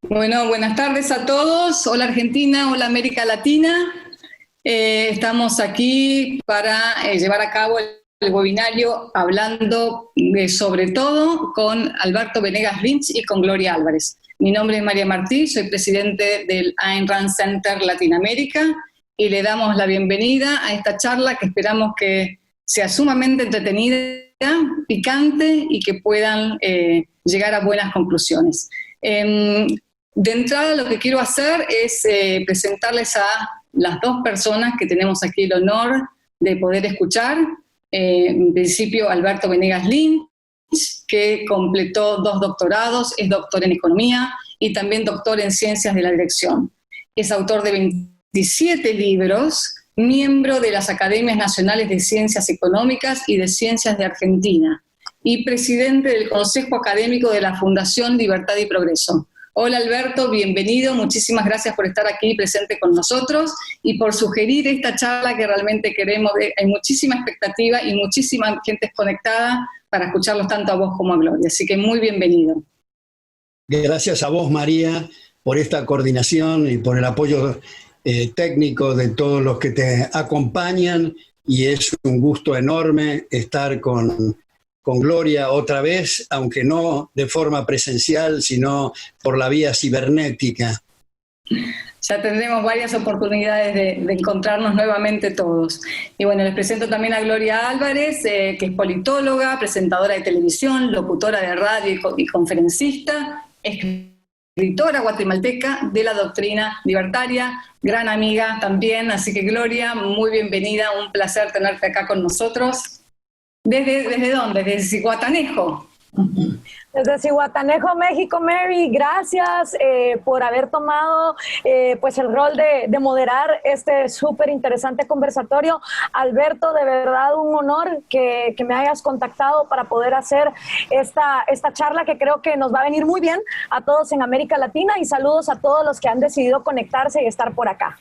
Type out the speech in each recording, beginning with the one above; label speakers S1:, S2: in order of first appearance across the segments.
S1: Bueno, buenas tardes a todos. Hola Argentina, hola América Latina. Estamos aquí para llevar a cabo el webinario hablando sobre todo con Alberto Venegas Lynch y con Gloria Álvarez. Mi nombre es María Martí, soy presidente del Ayn Rand Center Latinoamérica y le damos la bienvenida a esta charla que esperamos que sea sumamente entretenida, picante y que puedan llegar a buenas conclusiones. De entrada lo que quiero hacer es presentarles a las dos personas que tenemos aquí el honor de poder escuchar. En principio, Alberto Venegas Lynch, que completó 2 doctorados, es doctor en Economía y también doctor en Ciencias de la Dirección. Es autor de 27 libros, miembro de las Academias Nacionales de Ciencias Económicas y de Ciencias de Argentina y presidente del Consejo Académico de la Fundación Libertad y Progreso. Hola Alberto, bienvenido, muchísimas gracias por estar aquí presente con nosotros y por sugerir esta charla que realmente queremos. Hay muchísima expectativa y muchísima gente conectada para escucharlos tanto a vos como a Gloria, así que muy bienvenido.
S2: Gracias a vos, María, por esta coordinación y por el apoyo técnico de todos los que te acompañan, y es un gusto enorme estar con Gloria otra vez, aunque no de forma presencial, sino por la vía cibernética.
S1: Ya tendremos varias oportunidades de encontrarnos nuevamente todos. Y bueno, les presento también a Gloria Álvarez, que es politóloga, presentadora de televisión, locutora de radio y conferencista, escritora guatemalteca de la doctrina libertaria, gran amiga también. Así que Gloria, muy bienvenida, un placer tenerte acá con nosotros. ¿Desde dónde? ¿Desde Zihuatanejo?
S3: Desde Zihuatanejo, México, Mary. Gracias por haber tomado pues el rol de moderar este súper interesante conversatorio. Alberto, de verdad un honor que me hayas contactado para poder hacer esta charla que creo que nos va a venir muy bien a todos en América Latina, y saludos a todos los que han decidido conectarse y estar por acá.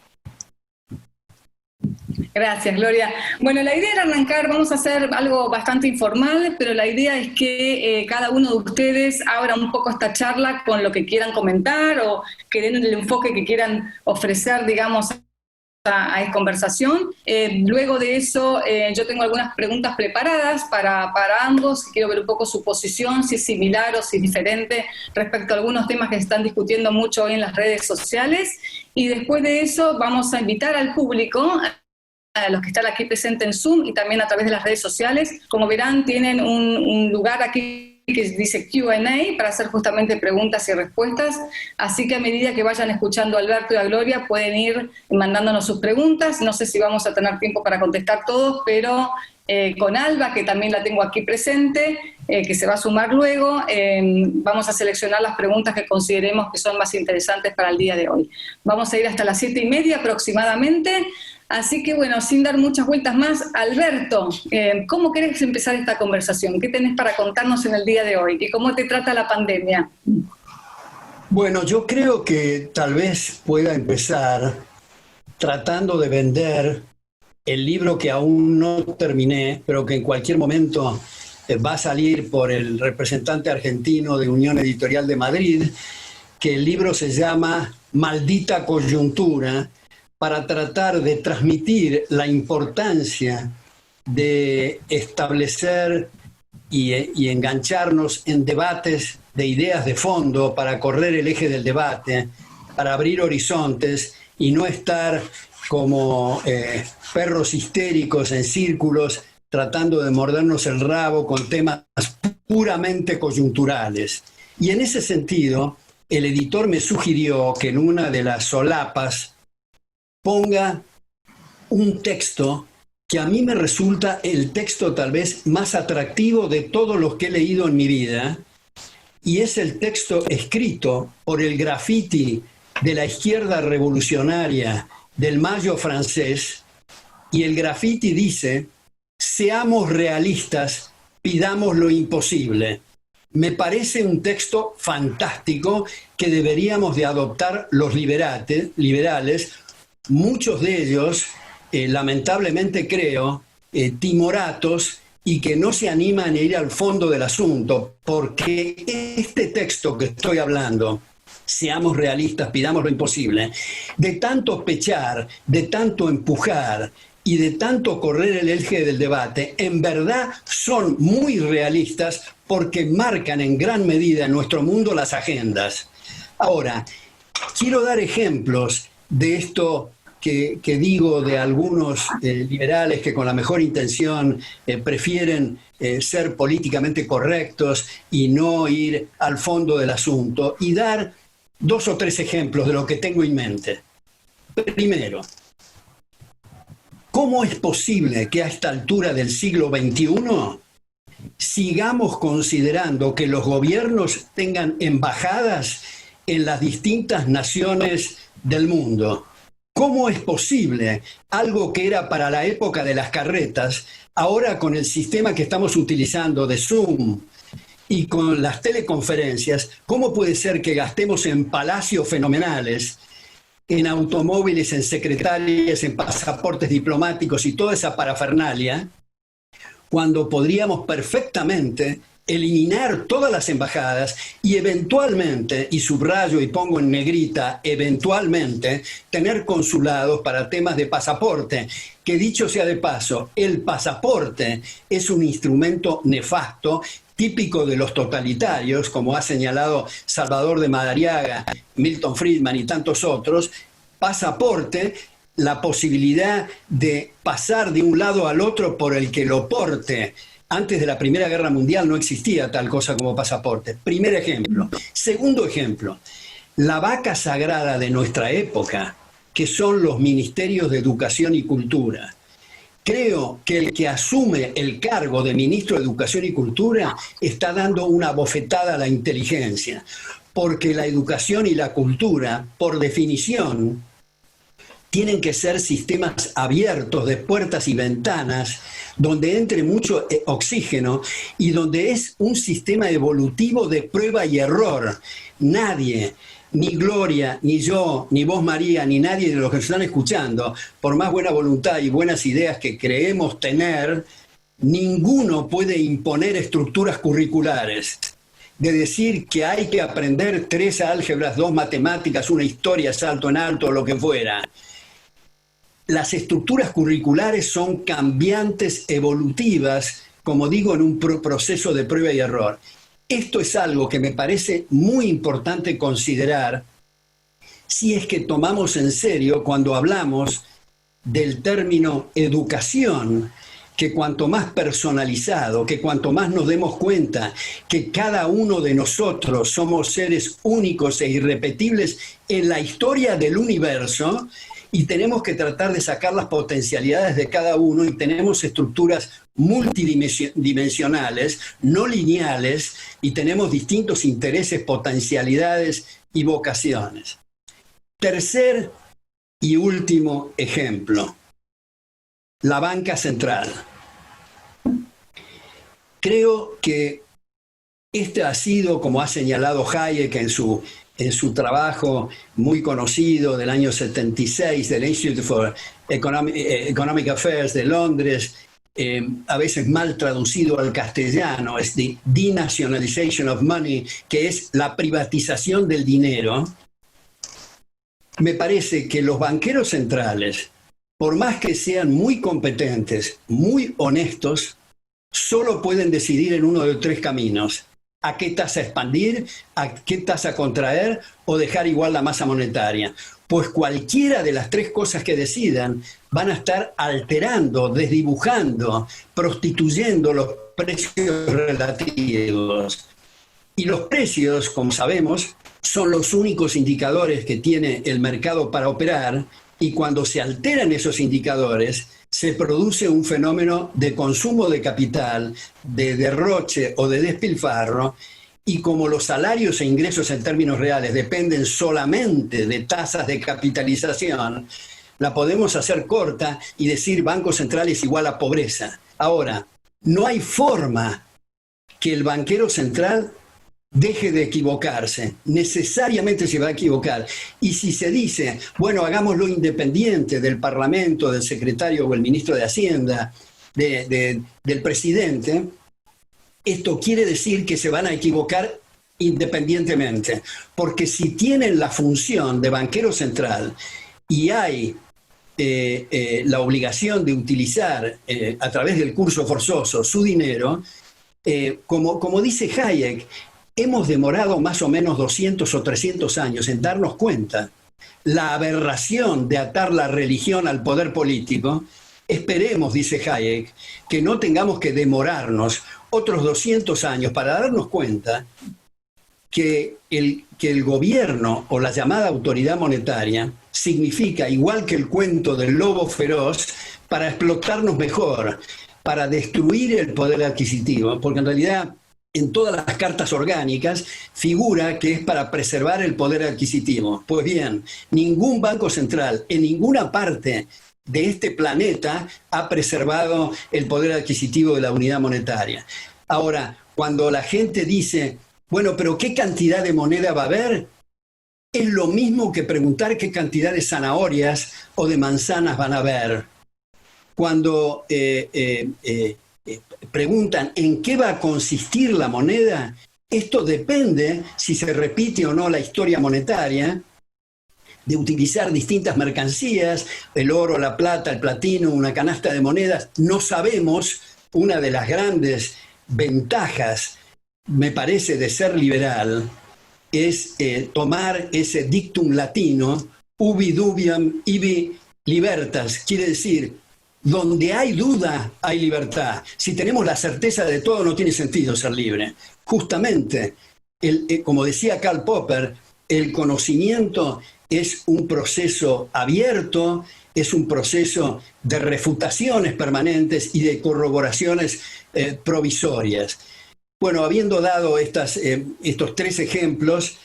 S1: Gracias, Gloria. Bueno, la idea era arrancar, vamos a hacer algo bastante informal, pero la idea es que cada uno de ustedes abra un poco esta charla con lo que quieran comentar o que den el enfoque que quieran ofrecer, digamos, a esta conversación. Luego de eso, yo tengo algunas preguntas preparadas para ambos. Quiero ver un poco su posición, si es similar o si es diferente respecto a algunos temas que se están discutiendo mucho hoy en las redes sociales. Y después de eso vamos a invitar al público, a los que están aquí presentes en Zoom y también a través de las redes sociales. Como verán, tienen un lugar aquí que dice Q&A para hacer justamente preguntas y respuestas, así que a medida que vayan escuchando a Alberto y a Gloria pueden ir mandándonos sus preguntas. No sé si vamos a tener tiempo para contestar todos, pero con Alba, que también la tengo aquí presente, que se va a sumar luego, vamos a seleccionar las preguntas que consideremos que son más interesantes para el día de hoy. Vamos a ir hasta las 7:30 aproximadamente. Así que bueno, sin dar muchas vueltas más, Alberto, ¿cómo querés empezar esta conversación? ¿Qué tenés para contarnos en el día de hoy? ¿Y cómo te trata la pandemia?
S2: Bueno, yo creo que tal vez pueda empezar tratando de vender el libro que aún no terminé, pero que en cualquier momento va a salir por el representante argentino de Unión Editorial de Madrid, que el libro se llama Maldita Coyuntura, para tratar de transmitir la importancia de establecer y engancharnos en debates de ideas de fondo para correr el eje del debate, para abrir horizontes y no estar como perros histéricos en círculos tratando de mordernos el rabo con temas puramente coyunturales. Y en ese sentido, el editor me sugirió que en una de las solapas ponga un texto que a mí me resulta el texto tal vez más atractivo de todos los que he leído en mi vida, y es el texto escrito por el graffiti de la izquierda revolucionaria del Mayo francés, y el graffiti dice: seamos realistas, pidamos lo imposible. Me parece un texto fantástico que deberíamos de adoptar los liberales, muchos de ellos, lamentablemente creo, timoratos, y que no se animan a ir al fondo del asunto, porque este texto que estoy hablando Seamos realistas, pidamos lo imposible. De tanto pechar, de tanto empujar y de tanto correr el eje del debate, en verdad son muy realistas porque marcan en gran medida en nuestro mundo las agendas. Ahora, quiero dar ejemplos de esto que digo de algunos liberales que con la mejor intención prefieren ser políticamente correctos y no ir al fondo del asunto, y dar 2 o 3 ejemplos de lo que tengo en mente. Primero, ¿cómo es posible que a esta altura del siglo XXI sigamos considerando que los gobiernos tengan embajadas en las distintas naciones del mundo? ¿Cómo es posible algo que era para la época de las carretas, ahora con el sistema que estamos utilizando de Zoom y con las teleconferencias, cómo puede ser que gastemos en palacios fenomenales, en automóviles, en secretarias, en pasaportes diplomáticos y toda esa parafernalia, cuando podríamos perfectamente eliminar todas las embajadas y eventualmente, y subrayo y pongo en negrita, eventualmente, tener consulados para temas de pasaporte? Que dicho sea de paso, el pasaporte es un instrumento nefasto, típico de los totalitarios, como ha señalado Salvador de Madariaga, Milton Friedman y tantos otros. Pasaporte, la posibilidad de pasar de un lado al otro por el que lo porte. Antes de la Primera Guerra Mundial no existía tal cosa como pasaporte. Primer ejemplo. Segundo ejemplo, la vaca sagrada de nuestra época, que son los ministerios de Educación y Cultura. Creo que el que asume el cargo de ministro de Educación y Cultura está dando una bofetada a la inteligencia, porque la educación y la cultura, por definición, tienen que ser sistemas abiertos de puertas y ventanas, donde entre mucho oxígeno y donde es un sistema evolutivo de prueba y error. Nadie, ni Gloria, ni yo, ni vos María, ni nadie de los que nos están escuchando, por más buena voluntad y buenas ideas que creemos tener, ninguno puede imponer estructuras curriculares. De decir que hay que aprender 3 álgebras, 2 matemáticas, una historia, salto en alto, lo que fuera. Las estructuras curriculares son cambiantes, evolutivas, como digo, en un proceso de prueba y error. Esto es algo que me parece muy importante considerar si es que tomamos en serio cuando hablamos del término educación, que cuanto más personalizado, que cuanto más nos demos cuenta que cada uno de nosotros somos seres únicos e irrepetibles en la historia del universo, y tenemos que tratar de sacar las potencialidades de cada uno, y tenemos estructuras multidimensionales, no lineales, y tenemos distintos intereses, potencialidades y vocaciones. Tercer y último ejemplo, la banca central. Creo que este ha sido, como ha señalado Hayek en su trabajo muy conocido del año 76 del Institute for Economic Affairs de Londres, a veces mal traducido al castellano, es the denationalization of money, que es la privatización del dinero. Me parece que los banqueros centrales, por más que sean muy competentes, muy honestos, solo pueden decidir en uno de 3 caminos: a qué tasa expandir, a qué tasa contraer o dejar igual la masa monetaria. Pues cualquiera de las 3 cosas que decidan van a estar alterando, desdibujando, prostituyendo los precios relativos. Y los precios, como sabemos, son los únicos indicadores que tiene el mercado para operar, y cuando se alteran esos indicadores, se produce un fenómeno de consumo de capital, de derroche o de despilfarro, y como los salarios e ingresos en términos reales dependen solamente de tasas de capitalización, la podemos hacer corta y decir Banco Central es igual a pobreza. Ahora, no hay forma que el banquero central deje de equivocarse, necesariamente se va a equivocar. Y si se dice, bueno, hagámoslo independiente del Parlamento, del secretario o el ministro de Hacienda, del presidente, esto quiere decir que se van a equivocar independientemente, porque si tienen la función de banquero central y hay la obligación de utilizar a través del curso forzoso su dinero, como dice Hayek, hemos demorado más o menos 200 o 300 años en darnos cuenta la aberración de atar la religión al poder político. Esperemos, dice Hayek, que no tengamos que demorarnos otros 200 años para darnos cuenta que el gobierno o la llamada autoridad monetaria significa, igual que el cuento del lobo feroz, para explotarnos mejor, para destruir el poder adquisitivo, porque en realidad en todas las cartas orgánicas figura que es para preservar el poder adquisitivo. Pues bien, ningún banco central en ninguna parte de este planeta ha preservado el poder adquisitivo de la unidad monetaria. Ahora, cuando la gente dice, bueno, pero ¿qué cantidad de moneda va a haber? Es lo mismo que preguntar qué cantidad de zanahorias o de manzanas van a haber. Cuando preguntan en qué va a consistir la moneda, esto depende si se repite o no la historia monetaria, de utilizar distintas mercancías, el oro, la plata, el platino, una canasta de monedas. No sabemos. Una de las grandes ventajas, me parece, de ser liberal es tomar ese dictum latino, ubi dubium ibi libertas, quiere decir, donde hay duda hay libertad. Si tenemos la certeza de todo, no tiene sentido ser libre. Justamente, como decía Karl Popper, el conocimiento es un proceso abierto, es un proceso de refutaciones permanentes y de corroboraciones provisorias. Bueno, habiendo dado estos 3 ejemplos,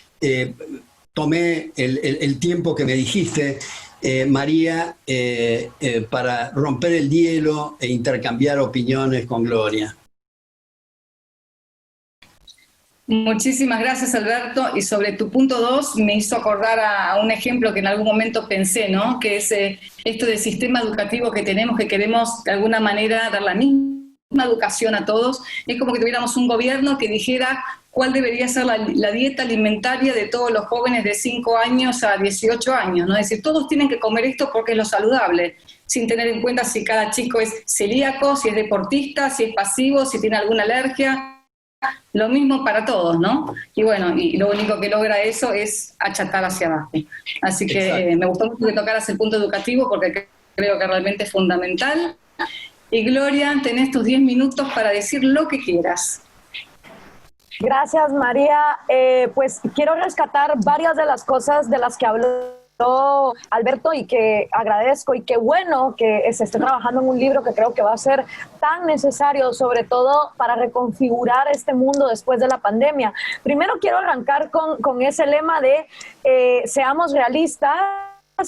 S2: tomé el tiempo que me dijiste, María, para romper el hielo e intercambiar opiniones con Gloria.
S1: Muchísimas gracias, Alberto. Y sobre tu punto 2 me hizo acordar a un ejemplo que en algún momento pensé, ¿no? Que es esto del sistema educativo que tenemos, que queremos de alguna manera dar la misma educación a todos. Es como que tuviéramos un gobierno que dijera cuál debería ser la dieta alimentaria de todos los jóvenes de 5 años a 18 años, ¿no? Es decir, todos tienen que comer esto porque es lo saludable, sin tener en cuenta si cada chico es celíaco, si es deportista, si es pasivo, si tiene alguna alergia. Lo mismo para todos, ¿no? Y bueno, y lo único que logra eso es achatar hacia abajo. Así que me gustó mucho que tocaras el punto educativo porque creo que realmente es fundamental. Y Gloria, tenés tus 10 minutos para decir lo que quieras.
S3: Gracias, María. Pues quiero rescatar varias de las cosas de las que habló Alberto y que agradezco, y qué bueno que se esté trabajando en un libro que creo que va a ser tan necesario, sobre todo para reconfigurar este mundo después de la pandemia. Primero quiero arrancar con ese lema de seamos realistas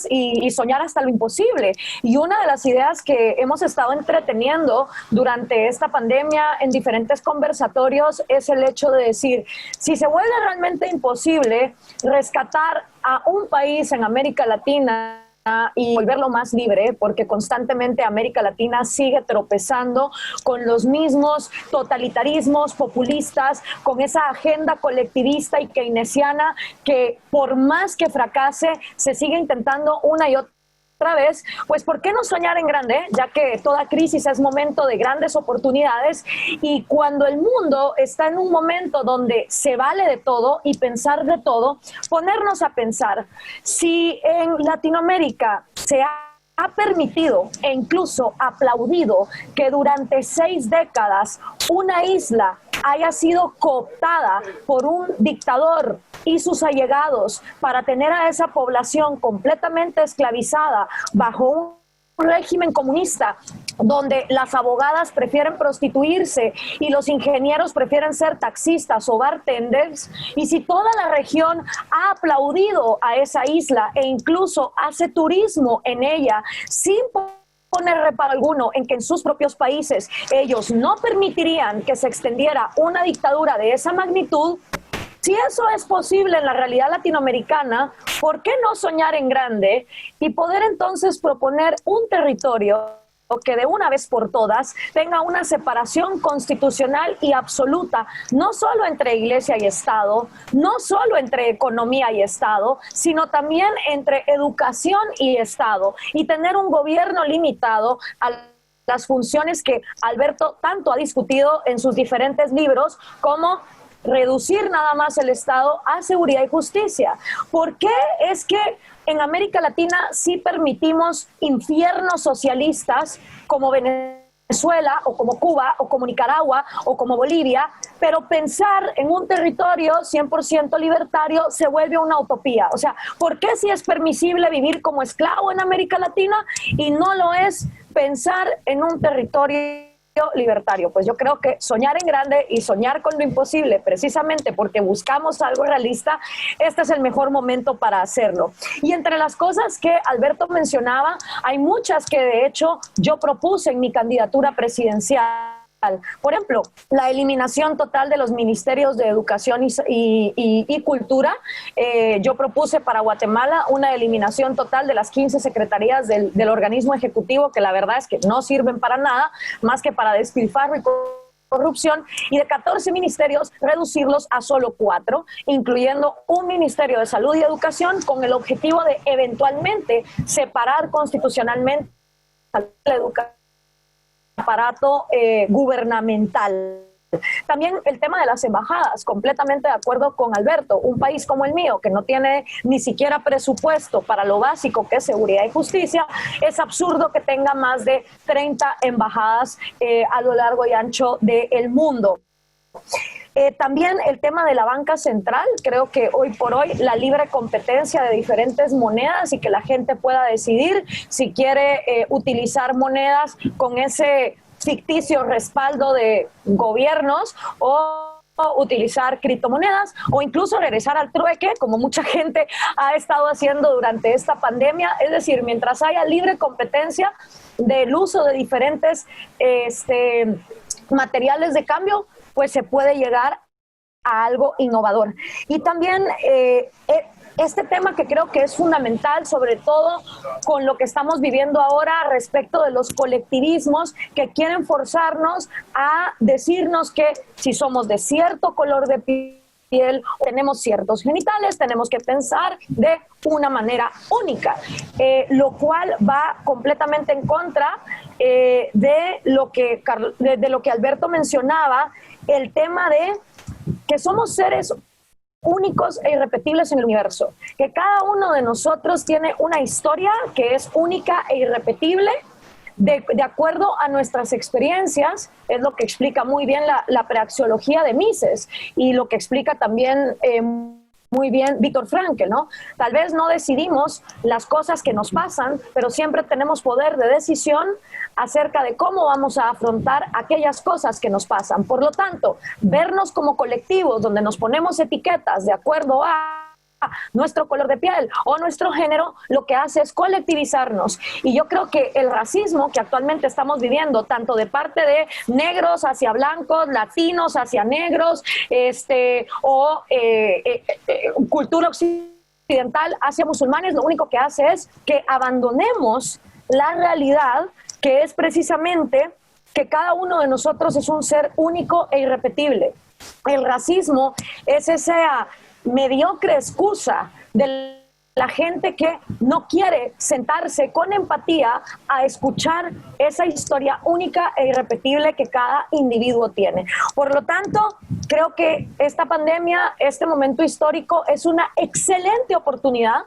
S3: y soñar hasta lo imposible. Y una de las ideas que hemos estado entreteniendo durante esta pandemia en diferentes conversatorios es el hecho de decir, si se vuelve realmente imposible rescatar a un país en América Latina y volverlo más libre, porque constantemente América Latina sigue tropezando con los mismos totalitarismos populistas, con esa agenda colectivista y keynesiana que por más que fracase se sigue intentando una y otra vez. Pues ¿por qué no soñar en grande? Ya que toda crisis es momento de grandes oportunidades, y cuando el mundo está en un momento donde se vale de todo y pensar de todo, ponernos a pensar si en Latinoamérica se ha permitido e incluso aplaudido que durante 6 décadas una isla haya sido cooptada por un dictador y sus allegados para tener a esa población completamente esclavizada bajo un régimen comunista, donde las abogadas prefieren prostituirse y los ingenieros prefieren ser taxistas o bartenders, y si toda la región ha aplaudido a esa isla e incluso hace turismo en ella sin poner reparo alguno en que en sus propios países ellos no permitirían que se extendiera una dictadura de esa magnitud, si eso es posible en la realidad latinoamericana, ¿por qué no soñar en grande y poder entonces proponer un territorio que de una vez por todas tenga una separación constitucional y absoluta, no solo entre Iglesia y Estado, no solo entre economía y Estado, sino también entre educación y Estado, y tener un gobierno limitado a las funciones que Alberto tanto ha discutido en sus diferentes libros, como reducir nada más el Estado a seguridad y justicia. ¿Por qué es que en América Latina sí permitimos infiernos socialistas como Venezuela o como Cuba o como Nicaragua o como Bolivia, pero pensar en un territorio 100% libertario se vuelve una utopía? O sea, ¿por qué sí es permisible vivir como esclavo en América Latina y no lo es pensar en un territorio libertario? Pues yo creo que soñar en grande y soñar con lo imposible, precisamente porque buscamos algo realista, este es el mejor momento para hacerlo. Y entre las cosas que Alberto mencionaba, hay muchas que de hecho yo propuse en mi candidatura presidencial. Por ejemplo, la eliminación total de los ministerios de Educación y Cultura. Yo propuse para Guatemala una eliminación total de las 15 secretarías del organismo ejecutivo, que la verdad es que no sirven para nada, más que para despilfarro y corrupción, y de 14 ministerios reducirlos a solo 4, incluyendo un Ministerio de Salud y Educación, con el objetivo de eventualmente separar constitucionalmente la educación aparato gubernamental. También el tema de las embajadas, completamente de acuerdo con Alberto. Un país como el mío, que no tiene ni siquiera presupuesto para lo básico que es seguridad y justicia, es absurdo que tenga más de 30 embajadas a lo largo y ancho del mundo. También el tema de la banca central, creo que hoy por hoy la libre competencia de diferentes monedas y que la gente pueda decidir si quiere utilizar monedas con ese ficticio respaldo de gobiernos o utilizar criptomonedas o incluso regresar al trueque, como mucha gente ha estado haciendo durante esta pandemia. Es decir, mientras haya libre competencia del uso de diferentes materiales de cambio, pues se puede llegar a algo innovador. Y también este tema que creo que es fundamental, sobre todo con lo que estamos viviendo ahora respecto de los colectivismos que quieren forzarnos a decirnos que si somos de cierto color de piel, tenemos ciertos genitales, tenemos que pensar de una manera única, lo cual va completamente en contra de lo que Alberto mencionaba, el tema de que somos seres únicos e irrepetibles en el universo, que cada uno de nosotros tiene una historia que es única e irrepetible de acuerdo a nuestras experiencias. Es lo que explica muy bien la praxeología de Mises y lo que explica también muy bien Viktor Frankl, ¿no? Tal vez no decidimos las cosas que nos pasan, pero siempre tenemos poder de decisión acerca de cómo vamos a afrontar aquellas cosas que nos pasan. Por lo tanto, vernos como colectivos donde nos ponemos etiquetas de acuerdo a nuestro color de piel o nuestro género, lo que hace es colectivizarnos. Y yo creo que el racismo que actualmente estamos viviendo, tanto de parte de negros hacia blancos, latinos hacia negros, cultura occidental hacia musulmanes, lo único que hace es que abandonemos la realidad, que es precisamente que cada uno de nosotros es un ser único e irrepetible. El racismo es esa mediocre excusa de la gente que no quiere sentarse con empatía a escuchar esa historia única e irrepetible que cada individuo tiene. Por lo tanto, creo que esta pandemia, este momento histórico, es una excelente oportunidad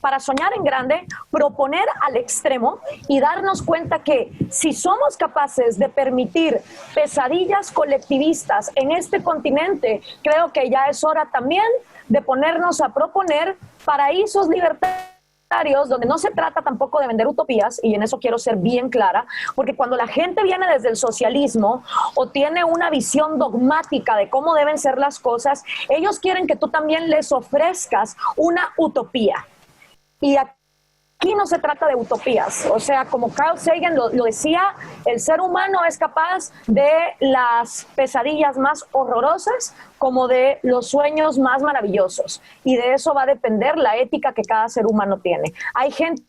S3: para soñar en grande, proponer al extremo y darnos cuenta que si somos capaces de permitir pesadillas colectivistas en este continente, creo que ya es hora también de ponernos a proponer paraísos libertarios donde no se trata tampoco de vender utopías, y en eso quiero ser bien clara, porque cuando la gente viene desde el socialismo o tiene una visión dogmática de cómo deben ser las cosas, ellos quieren que tú también les ofrezcas una utopía. Y aquí no se trata de utopías. O sea, como Carl Sagan lo decía, el ser humano es capaz de las pesadillas más horrorosas como de los sueños más maravillosos. Y de eso va a depender la ética que cada ser humano tiene. Hay gente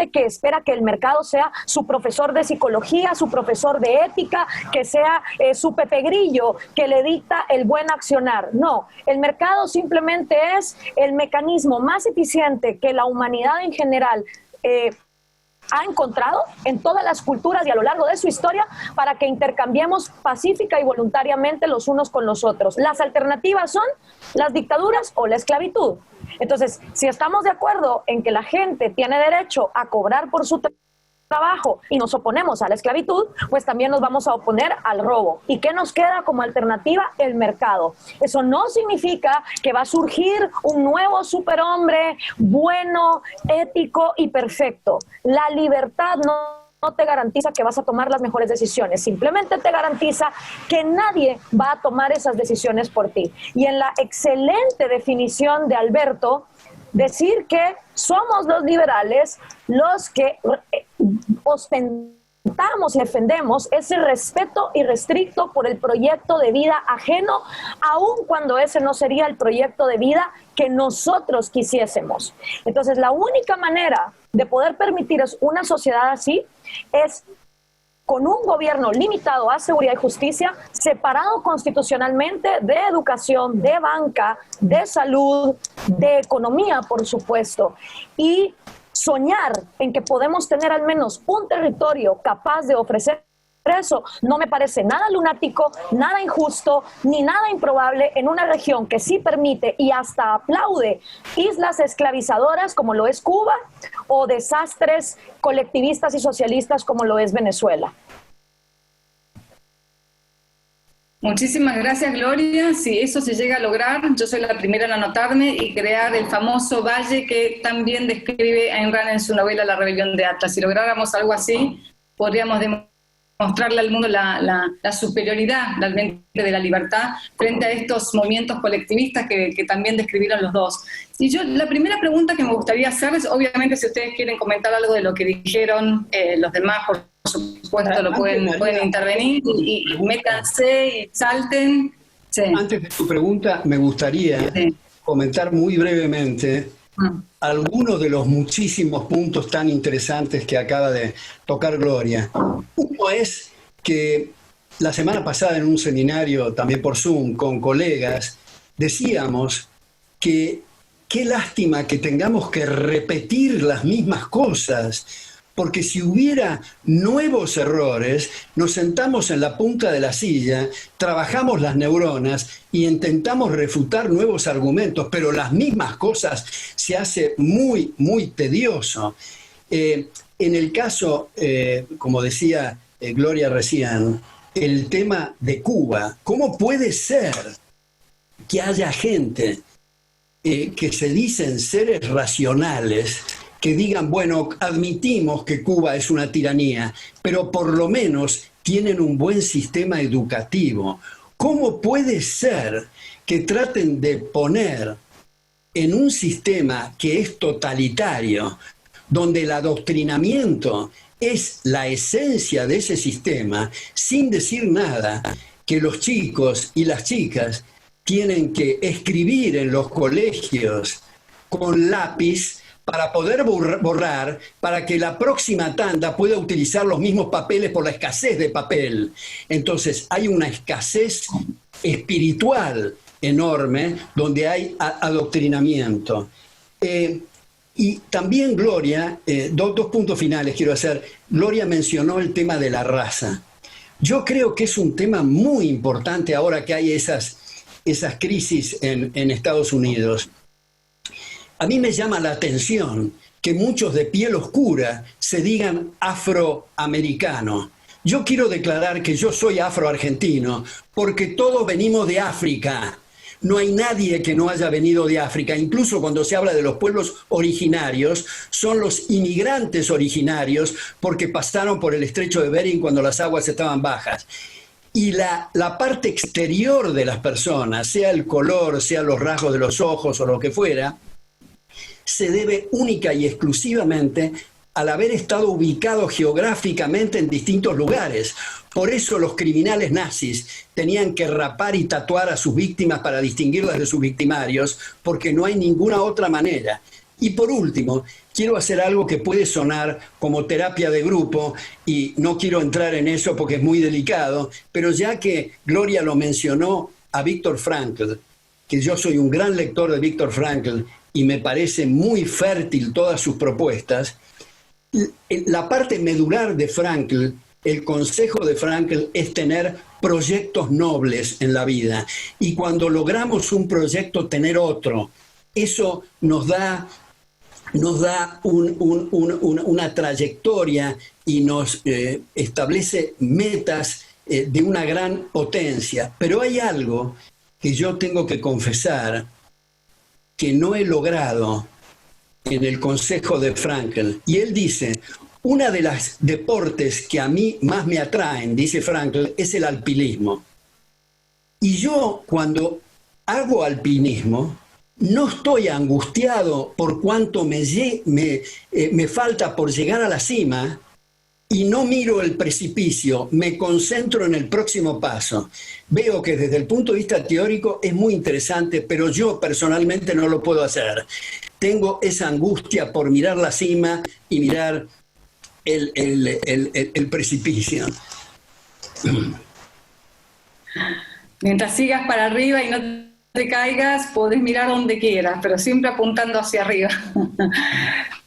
S3: que espera que el mercado sea su profesor de psicología, su profesor de ética, que sea su Pepe Grillo, que le dicta el buen accionar. No, el mercado simplemente es el mecanismo más eficiente que la humanidad en general ha encontrado en todas las culturas y a lo largo de su historia para que intercambiemos pacífica y voluntariamente los unos con los otros. Las alternativas son las dictaduras o la esclavitud. Entonces, si estamos de acuerdo en que la gente tiene derecho a cobrar por su trabajo y nos oponemos a la esclavitud, pues también nos vamos a oponer al robo. ¿Y qué nos queda como alternativa? El mercado. Eso no significa que va a surgir un nuevo superhombre bueno, ético y perfecto. La libertad no te garantiza que vas a tomar las mejores decisiones, simplemente te garantiza que nadie va a tomar esas decisiones por ti. Y en la excelente definición de Alberto, decir que somos los liberales los que ostentamos y defendemos ese respeto irrestricto por el proyecto de vida ajeno, aun cuando ese no sería el proyecto de vida que nosotros quisiésemos. Entonces, la única manera de poder permitir una sociedad así es con un gobierno limitado a seguridad y justicia, separado constitucionalmente de educación, de banca, de salud, de economía, por supuesto, y soñar en que podemos tener al menos un territorio capaz de ofrecer eso no me parece nada lunático, nada injusto, ni nada improbable en una región que sí permite y hasta aplaude islas esclavizadoras como lo es Cuba o desastres colectivistas y socialistas como lo es Venezuela.
S1: Muchísimas gracias, Gloria. Si eso se llega a lograr, yo soy la primera en anotarme y crear el famoso valle que también describe Ayn Rand en su novela La rebelión de Atlas. Si lográramos algo así, podríamos mostrarle al mundo la superioridad realmente de la libertad frente a estos movimientos colectivistas que también describieron los dos. Y yo, la primera pregunta que me gustaría hacer es, obviamente, si ustedes quieren comentar algo de lo que dijeron los demás, por supuesto, lo pueden intervenir y métanse y salten. Sí.
S2: Antes de tu pregunta, me gustaría comentar muy brevemente algunos de los muchísimos puntos tan interesantes que acaba de tocar Gloria. Uno es que la semana pasada en un seminario, también por Zoom, con colegas, decíamos que qué lástima que tengamos que repetir las mismas cosas, porque si hubiera nuevos errores, nos sentamos en la punta de la silla, trabajamos las neuronas y intentamos refutar nuevos argumentos, pero las mismas cosas se hace muy, muy tedioso. En el caso, como decía Gloria recién, el tema de Cuba, ¿cómo puede ser que haya gente que se dicen seres racionales, que digan, bueno, admitimos que Cuba es una tiranía, pero por lo menos tienen un buen sistema educativo? ¿Cómo puede ser que traten de poner en un sistema que es totalitario, donde el adoctrinamiento es la esencia de ese sistema, sin decir nada, que los chicos y las chicas tienen que escribir en los colegios con lápiz para poder borrar, para que la próxima tanda pueda utilizar los mismos papeles por la escasez de papel? Entonces hay una escasez espiritual enorme donde hay adoctrinamiento. Y también Gloria, dos puntos finales quiero hacer. Gloria mencionó el tema de la raza. Yo creo que es un tema muy importante ahora que hay esas crisis en Estados Unidos. A mí me llama la atención que muchos de piel oscura se digan afroamericano. Yo quiero declarar que yo soy afroargentino porque todos venimos de África. No hay nadie que no haya venido de África. Incluso cuando se habla de los pueblos originarios, son los inmigrantes originarios porque pasaron por el estrecho de Bering cuando las aguas estaban bajas. Y la parte exterior de las personas, sea el color, sea los rasgos de los ojos o lo que fuera, se debe única y exclusivamente al haber estado ubicado geográficamente en distintos lugares. Por eso los criminales nazis tenían que rapar y tatuar a sus víctimas para distinguirlas de sus victimarios, porque no hay ninguna otra manera. Y por último, quiero hacer algo que puede sonar como terapia de grupo y no quiero entrar en eso porque es muy delicado, pero ya que Gloria lo mencionó a Viktor Frankl, que yo soy un gran lector de Viktor Frankl y me parece muy fértil todas sus propuestas, la parte medular de Frankl, el consejo de Frankl es tener proyectos nobles en la vida. Y cuando logramos un proyecto, tener otro. Eso nos da una trayectoria y nos establece metas de una gran potencia. Pero hay algo que yo tengo que confesar que no he logrado en el consejo de Frankl. Y él dice, una de las deportes que a mí más me atraen, dice Frankl, es el alpinismo. Y yo cuando hago alpinismo, no estoy angustiado por cuánto me falta por llegar a la cima y no miro el precipicio, me concentro en el próximo paso. Veo que desde el punto de vista teórico es muy interesante, pero yo personalmente no lo puedo hacer. Tengo esa angustia por mirar la cima y mirar el precipicio.
S1: Mientras sigas para arriba y no te caigas, podés mirar donde quieras, pero siempre apuntando hacia arriba.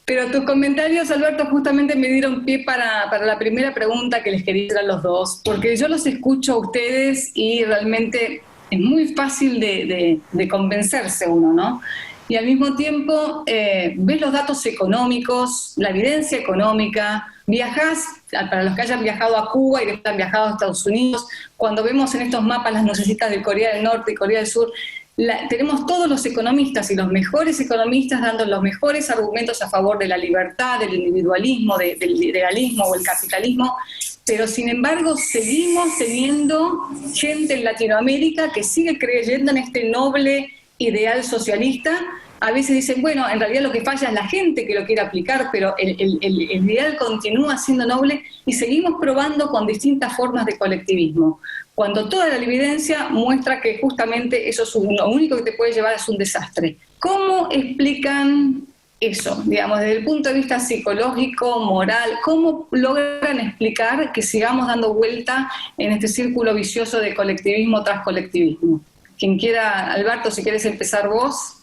S1: Pero tus comentarios, Alberto, justamente me dieron pie para la primera pregunta que les quería hacer a los dos, porque yo los escucho a ustedes y realmente es muy fácil de convencerse uno, ¿no? Y al mismo tiempo ves los datos económicos, la evidencia económica, viajás, para los que hayan viajado a Cuba y que han viajado a Estados Unidos, cuando vemos en estos mapas las nubecitas de Corea del Norte y Corea del Sur, tenemos todos los economistas y los mejores economistas dando los mejores argumentos a favor de la libertad, del individualismo, del liberalismo o el capitalismo, pero sin embargo seguimos teniendo gente en Latinoamérica que sigue creyendo en este noble ideal socialista. A veces dicen, bueno, en realidad lo que falla es la gente que lo quiere aplicar, pero el ideal continúa siendo noble y seguimos probando con distintas formas de colectivismo, cuando toda la evidencia muestra que justamente eso es lo único que te puede llevar es un desastre. ¿Cómo explican eso, digamos, desde el punto de vista psicológico, moral? ¿Cómo logran explicar que sigamos dando vuelta en este círculo vicioso de colectivismo tras colectivismo? Quien quiera, Alberto, si quieres empezar vos.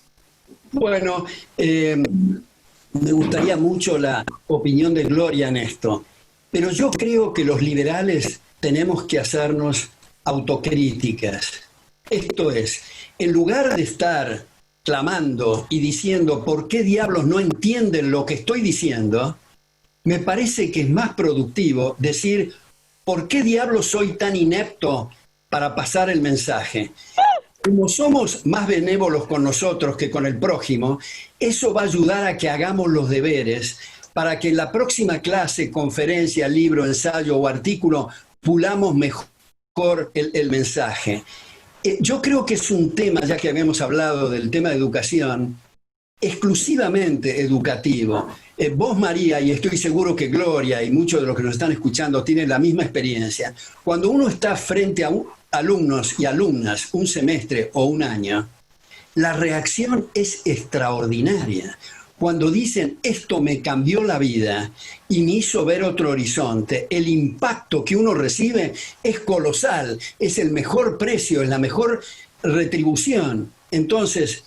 S2: Bueno, me gustaría mucho la opinión de Gloria en esto, pero yo creo que los liberales tenemos que hacernos autocríticas. Esto es, en lugar de estar clamando y diciendo ¿por qué diablos no entienden lo que estoy diciendo?, me parece que es más productivo decir ¿por qué diablos soy tan inepto para pasar el mensaje? Como somos más benévolos con nosotros que con el prójimo, eso va a ayudar a que hagamos los deberes para que en la próxima clase, conferencia, libro, ensayo o artículo pulamos mejor el mensaje. Yo creo que es un tema, ya que habíamos hablado del tema de educación, exclusivamente educativo. Vos, María, y estoy seguro que Gloria y muchos de los que nos están escuchando tienen la misma experiencia. Cuando uno está frente a alumnos y alumnas un semestre o un año, la reacción es extraordinaria. Cuando dicen, esto me cambió la vida y me hizo ver otro horizonte, el impacto que uno recibe es colosal, es el mejor precio, es la mejor retribución. Entonces,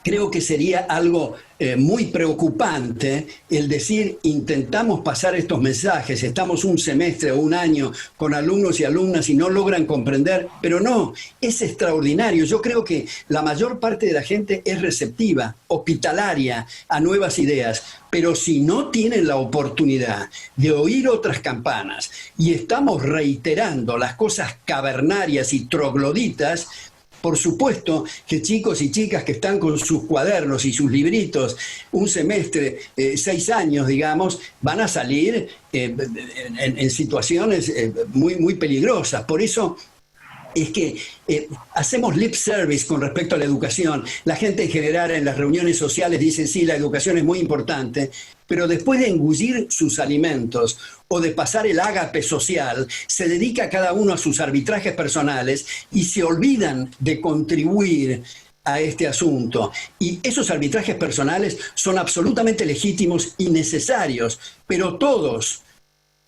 S2: creo que sería algo muy preocupante el decir, intentamos pasar estos mensajes, estamos un semestre o un año con alumnos y alumnas y no logran comprender, pero no, es extraordinario. Yo creo que la mayor parte de la gente es receptiva, hospitalaria a nuevas ideas, pero si no tienen la oportunidad de oír otras campanas y estamos reiterando las cosas cavernarias y trogloditas, por supuesto que chicos y chicas que están con sus cuadernos y sus libritos un semestre, 6 años, digamos, van a salir en situaciones muy, muy peligrosas. Por eso es que hacemos lip service con respecto a la educación. La gente en general en las reuniones sociales dice, sí, la educación es muy importante, pero después de engullir sus alimentos o de pasar el ágape social, se dedica cada uno a sus arbitrajes personales y se olvidan de contribuir a este asunto. Y esos arbitrajes personales son absolutamente legítimos y necesarios, pero todos,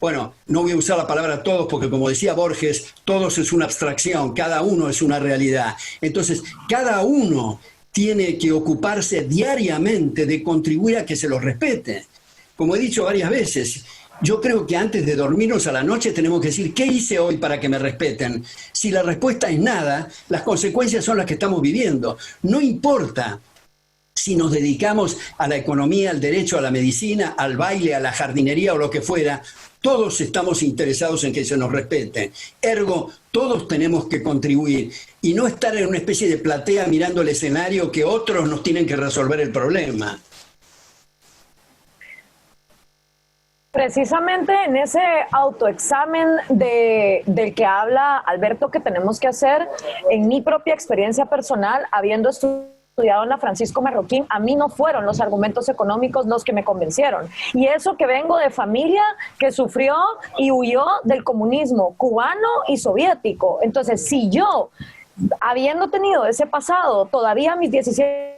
S2: bueno, no voy a usar la palabra todos porque como decía Borges, todos es una abstracción, cada uno es una realidad. Entonces, cada uno tiene que ocuparse diariamente de contribuir a que se los respete. Como he dicho varias veces, yo creo que antes de dormirnos a la noche tenemos que decir, ¿qué hice hoy para que me respeten? Si la respuesta es nada, las consecuencias son las que estamos viviendo. No importa si nos dedicamos a la economía, al derecho, a la medicina, al baile, a la jardinería o lo que fuera, todos estamos interesados en que se nos respete. Ergo, todos tenemos que contribuir y no estar en una especie de platea mirando el escenario que otros nos tienen que resolver el problema.
S3: Precisamente en ese autoexamen del que habla Alberto que tenemos que hacer, en mi propia experiencia personal, habiendo estudiado en la Francisco Marroquín, a mí no fueron los argumentos económicos los que me convencieron. Y eso que vengo de familia que sufrió y huyó del comunismo cubano y soviético. Entonces, si yo, habiendo tenido ese pasado, todavía a mis 17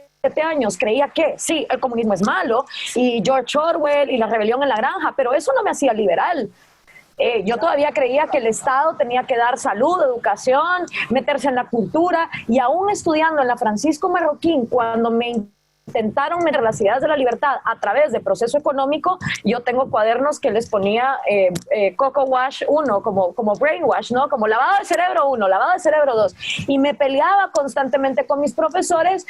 S3: años creía que sí, el comunismo es malo y George Orwell y la rebelión en la granja, pero eso no me hacía liberal. Yo todavía creía que el Estado tenía que dar salud, educación, meterse en la cultura, y aún estudiando en la Francisco Marroquín, cuando me intentaron meter las ideas de la libertad a través de proceso económico, yo tengo cuadernos que les ponía Coco Wash 1, como Brainwash, ¿no? Como lavado de cerebro 1, lavado de cerebro 2, y me peleaba constantemente con mis profesores.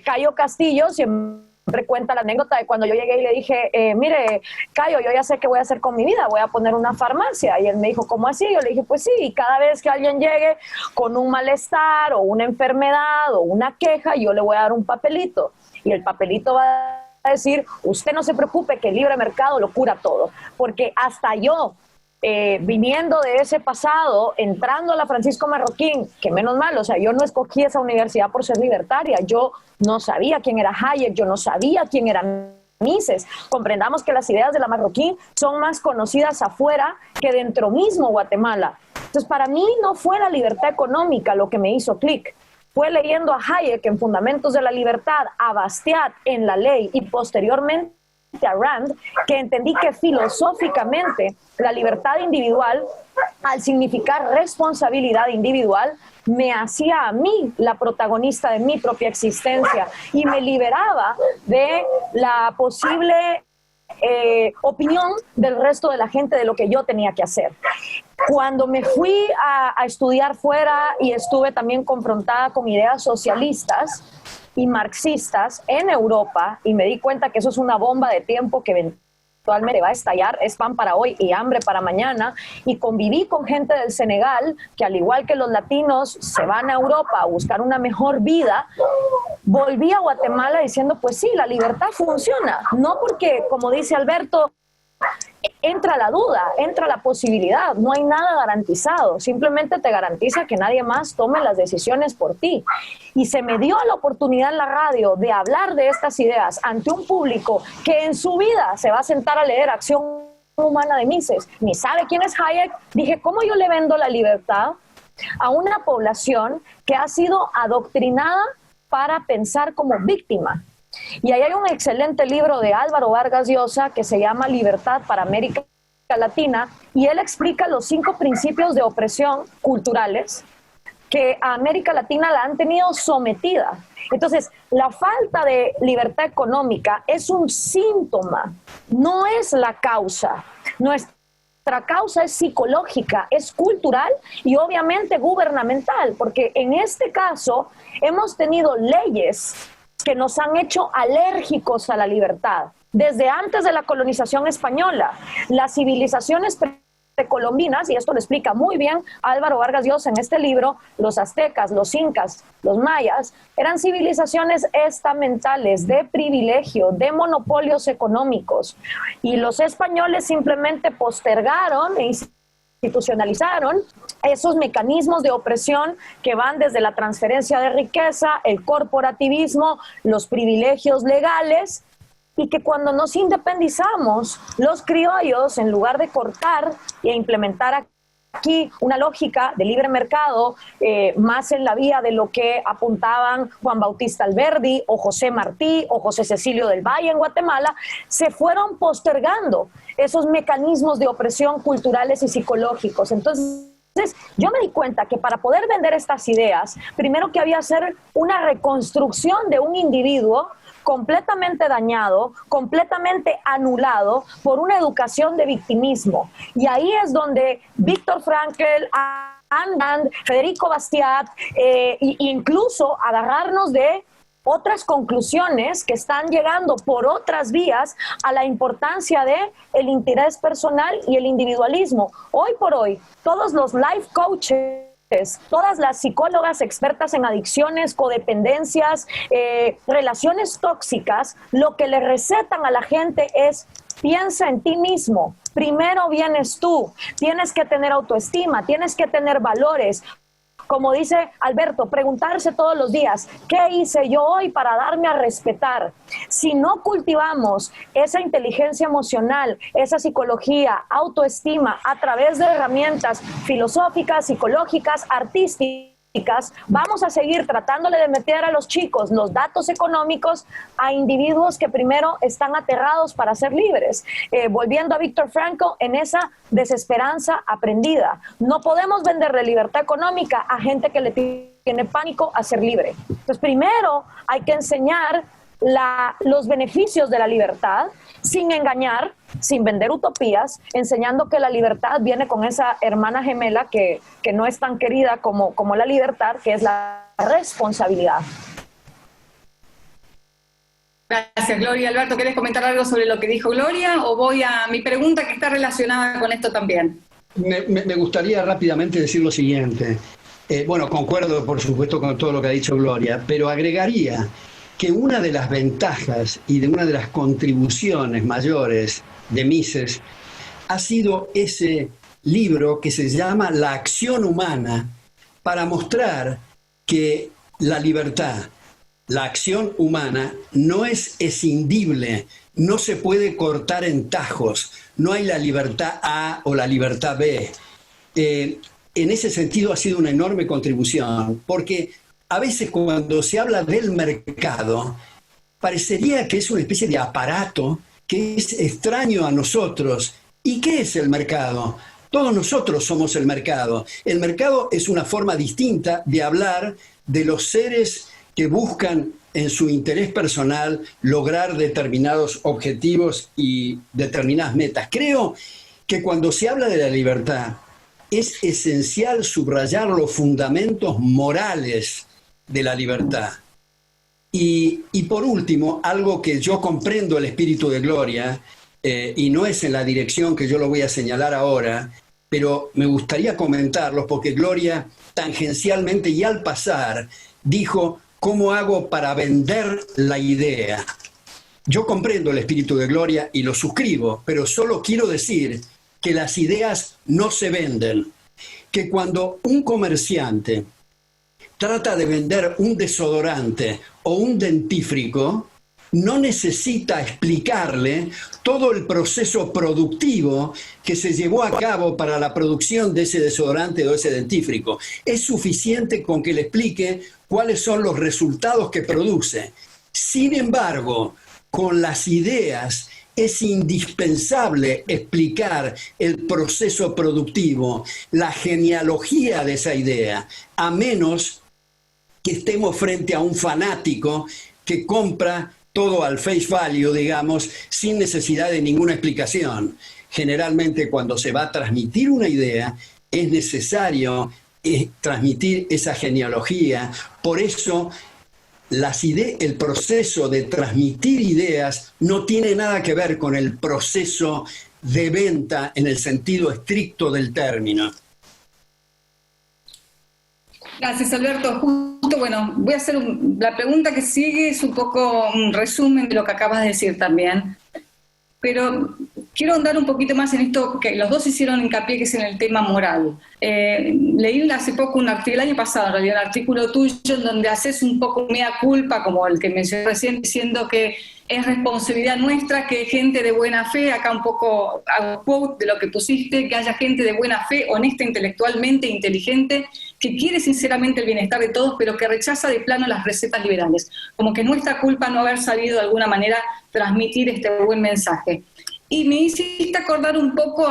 S3: Cayo Castillo siempre cuenta la anécdota de cuando yo llegué y le dije, mire, Cayo, yo ya sé qué voy a hacer con mi vida, voy a poner una farmacia. Y él me dijo, ¿cómo así? Yo le dije, pues sí, y cada vez que alguien llegue con un malestar o una enfermedad o una queja, yo le voy a dar un papelito. Y el papelito va a decir, usted no se preocupe que el libre mercado lo cura todo. Porque hasta yo, viniendo de ese pasado, entrando a la Francisco Marroquín, que menos mal, o sea, yo no escogí esa universidad por ser libertaria, yo no sabía quién era Hayek, yo no sabía quién era Mises. Comprendamos que las ideas de la Marroquín son más conocidas afuera que dentro mismo Guatemala. Entonces, para mí no fue la libertad económica lo que me hizo clic. Fue leyendo a Hayek en Fundamentos de la Libertad, a Bastiat en La Ley y posteriormente a Rand, que entendí que filosóficamente la libertad individual, al significar responsabilidad individual, me hacía a mí la protagonista de mi propia existencia y me liberaba de la posible opinión del resto de la gente de lo que yo tenía que hacer. Cuando me fui a estudiar fuera y estuve también confrontada con ideas socialistas y marxistas en Europa, y me di cuenta que eso es una bomba de tiempo que eventualmente va a estallar, es pan para hoy y hambre para mañana, y conviví con gente del Senegal que, al igual que los latinos, se van a Europa a buscar una mejor vida. Volví a Guatemala diciendo, pues sí, la libertad funciona, no porque, como dice Alberto, entra la duda, entra la posibilidad, no hay nada garantizado, simplemente te garantiza que nadie más tome las decisiones por ti. Y se me dio la oportunidad en la radio de hablar de estas ideas ante un público que en su vida se va a sentar a leer Acción Humana de Mises, ni sabe quién es Hayek. Dije, ¿cómo yo le vendo la libertad a una población que ha sido adoctrinada para pensar como víctima? Y ahí hay un excelente libro de Álvaro Vargas Llosa que se llama Libertad para América Latina, y él explica los 5 principios de opresión culturales que a América Latina la han tenido sometida. Entonces, la falta de libertad económica es un síntoma, no es la causa. Nuestra causa es psicológica, es cultural y obviamente gubernamental, porque en este caso hemos tenido leyes que nos han hecho alérgicos a la libertad. Desde antes de la colonización española, las civilizaciones precolombinas, y esto lo explica muy bien Álvaro Vargas Llosa en este libro, los aztecas, los incas, los mayas, eran civilizaciones estamentales, de privilegio, de monopolios económicos. Y los españoles simplemente postergaron e institucionalizaron esos mecanismos de opresión que van desde la transferencia de riqueza, el corporativismo, los privilegios legales, y que cuando nos independizamos, los criollos, en lugar de cortar e implementar aquí una lógica de libre mercado, más en la vía de lo que apuntaban Juan Bautista Alberdi o José Martí o José Cecilio del Valle en Guatemala, se fueron postergando esos mecanismos de opresión culturales y psicológicos. Entonces, yo me di cuenta que para poder vender estas ideas, primero que había que hacer una reconstrucción de un individuo completamente dañado, completamente anulado por una educación de victimismo. Y ahí es donde Viktor Frankl, Ayn Rand, Federico Bastiat, incluso agarrarnos de otras conclusiones que están llegando por otras vías a la importancia de el interés personal y el individualismo. Hoy por hoy, todos los life coaches, todas las psicólogas expertas en adicciones, codependencias, relaciones tóxicas, lo que le recetan a la gente es: piensa en ti mismo, primero vienes tú, tienes que tener autoestima, tienes que tener valores. Como dice Alberto, preguntarse todos los días, ¿qué hice yo hoy para darme a respetar? Si no cultivamos esa inteligencia emocional, esa psicología, autoestima, a través de herramientas filosóficas, psicológicas, artísticas, vamos a seguir tratándole de meter a los chicos los datos económicos a individuos que primero están aterrados para ser libres. Volviendo a Viktor Frankl, en esa desesperanza aprendida. No podemos venderle libertad económica a gente que le tiene pánico a ser libre. Entonces, primero hay que enseñar los beneficios de la libertad, sin engañar, sin vender utopías, enseñando que la libertad viene con esa hermana gemela que no es tan querida como la libertad, que es la responsabilidad.
S1: Gracias, Gloria. Alberto, ¿querés comentar algo sobre lo que dijo Gloria o voy a mi pregunta que está relacionada con esto también?
S2: Me gustaría rápidamente decir lo siguiente. Bueno, concuerdo por supuesto con todo lo que ha dicho Gloria, pero agregaría que una de las ventajas y de una de las contribuciones mayores de Mises ha sido ese libro que se llama La acción humana, para mostrar que la libertad, la acción humana, no es escindible, no se puede cortar en tajos, no hay la libertad A o la libertad B. En ese sentido ha sido una enorme contribución, porque a veces cuando se habla del mercado, parecería que es una especie de aparato que es extraño a nosotros. ¿Y qué es el mercado? Todos nosotros somos el mercado. El mercado es una forma distinta de hablar de los seres que buscan en su interés personal lograr determinados objetivos y determinadas metas. Creo que cuando se habla de la libertad, es esencial subrayar los fundamentos morales de la libertad. Y por último, algo que yo comprendo el espíritu de Gloria, y no es en la dirección que yo lo voy a señalar ahora, pero me gustaría comentarlos porque Gloria tangencialmente y al pasar dijo: ¿cómo hago para vender la idea? Yo comprendo el espíritu de Gloria y lo suscribo, pero solo quiero decir que las ideas no se venden, que cuando un comerciante trata de vender un desodorante o un dentífrico, no necesita explicarle todo el proceso productivo que se llevó a cabo para la producción de ese desodorante o ese dentífrico. Es suficiente con que le explique cuáles son los resultados que produce. Sin embargo, con las ideas es indispensable explicar el proceso productivo, la genealogía de esa idea, a menos que estemos frente a un fanático que compra todo al face value, digamos, sin necesidad de ninguna explicación. Generalmente, cuando se va a transmitir una idea, es necesario transmitir esa genealogía. Por eso, el proceso de transmitir ideas no tiene nada que ver con el proceso de venta en el sentido estricto del término.
S1: Gracias, Alberto. Justo, bueno, voy a hacer la pregunta que sigue, es un poco un resumen de lo que acabas de decir también. Pero quiero ahondar un poquito más en esto, que los dos hicieron hincapié, que es en el tema moral. Leí hace poco un artículo, el año pasado en realidad, un artículo tuyo en donde haces un poco mea culpa, como el que mencioné recién, diciendo que es responsabilidad nuestra que gente de buena fe, acá un poco hago quote de lo que pusiste, que haya gente de buena fe, honesta intelectualmente, inteligente, que quiere sinceramente el bienestar de todos, pero que rechaza de plano las recetas liberales. Como que es nuestra culpa no haber sabido de alguna manera transmitir este buen mensaje. Y me hiciste acordar un poco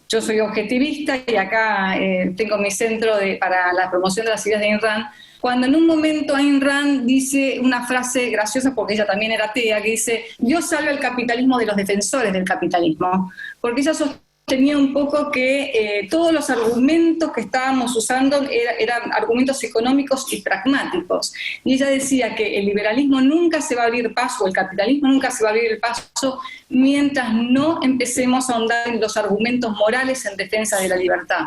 S1: yo soy objetivista y acá tengo mi centro para la promoción de las ideas de Ayn Rand, cuando en un momento Ayn Rand dice una frase graciosa, porque ella también era atea, que dice: Dios salva el capitalismo de los defensores del capitalismo, porque ella sostenía un poco que todos los argumentos que estábamos usando eran argumentos económicos y pragmáticos. Y ella decía que el liberalismo nunca se va a abrir paso, el capitalismo nunca se va a abrir el paso mientras no empecemos a ahondar en los argumentos morales en defensa de la libertad.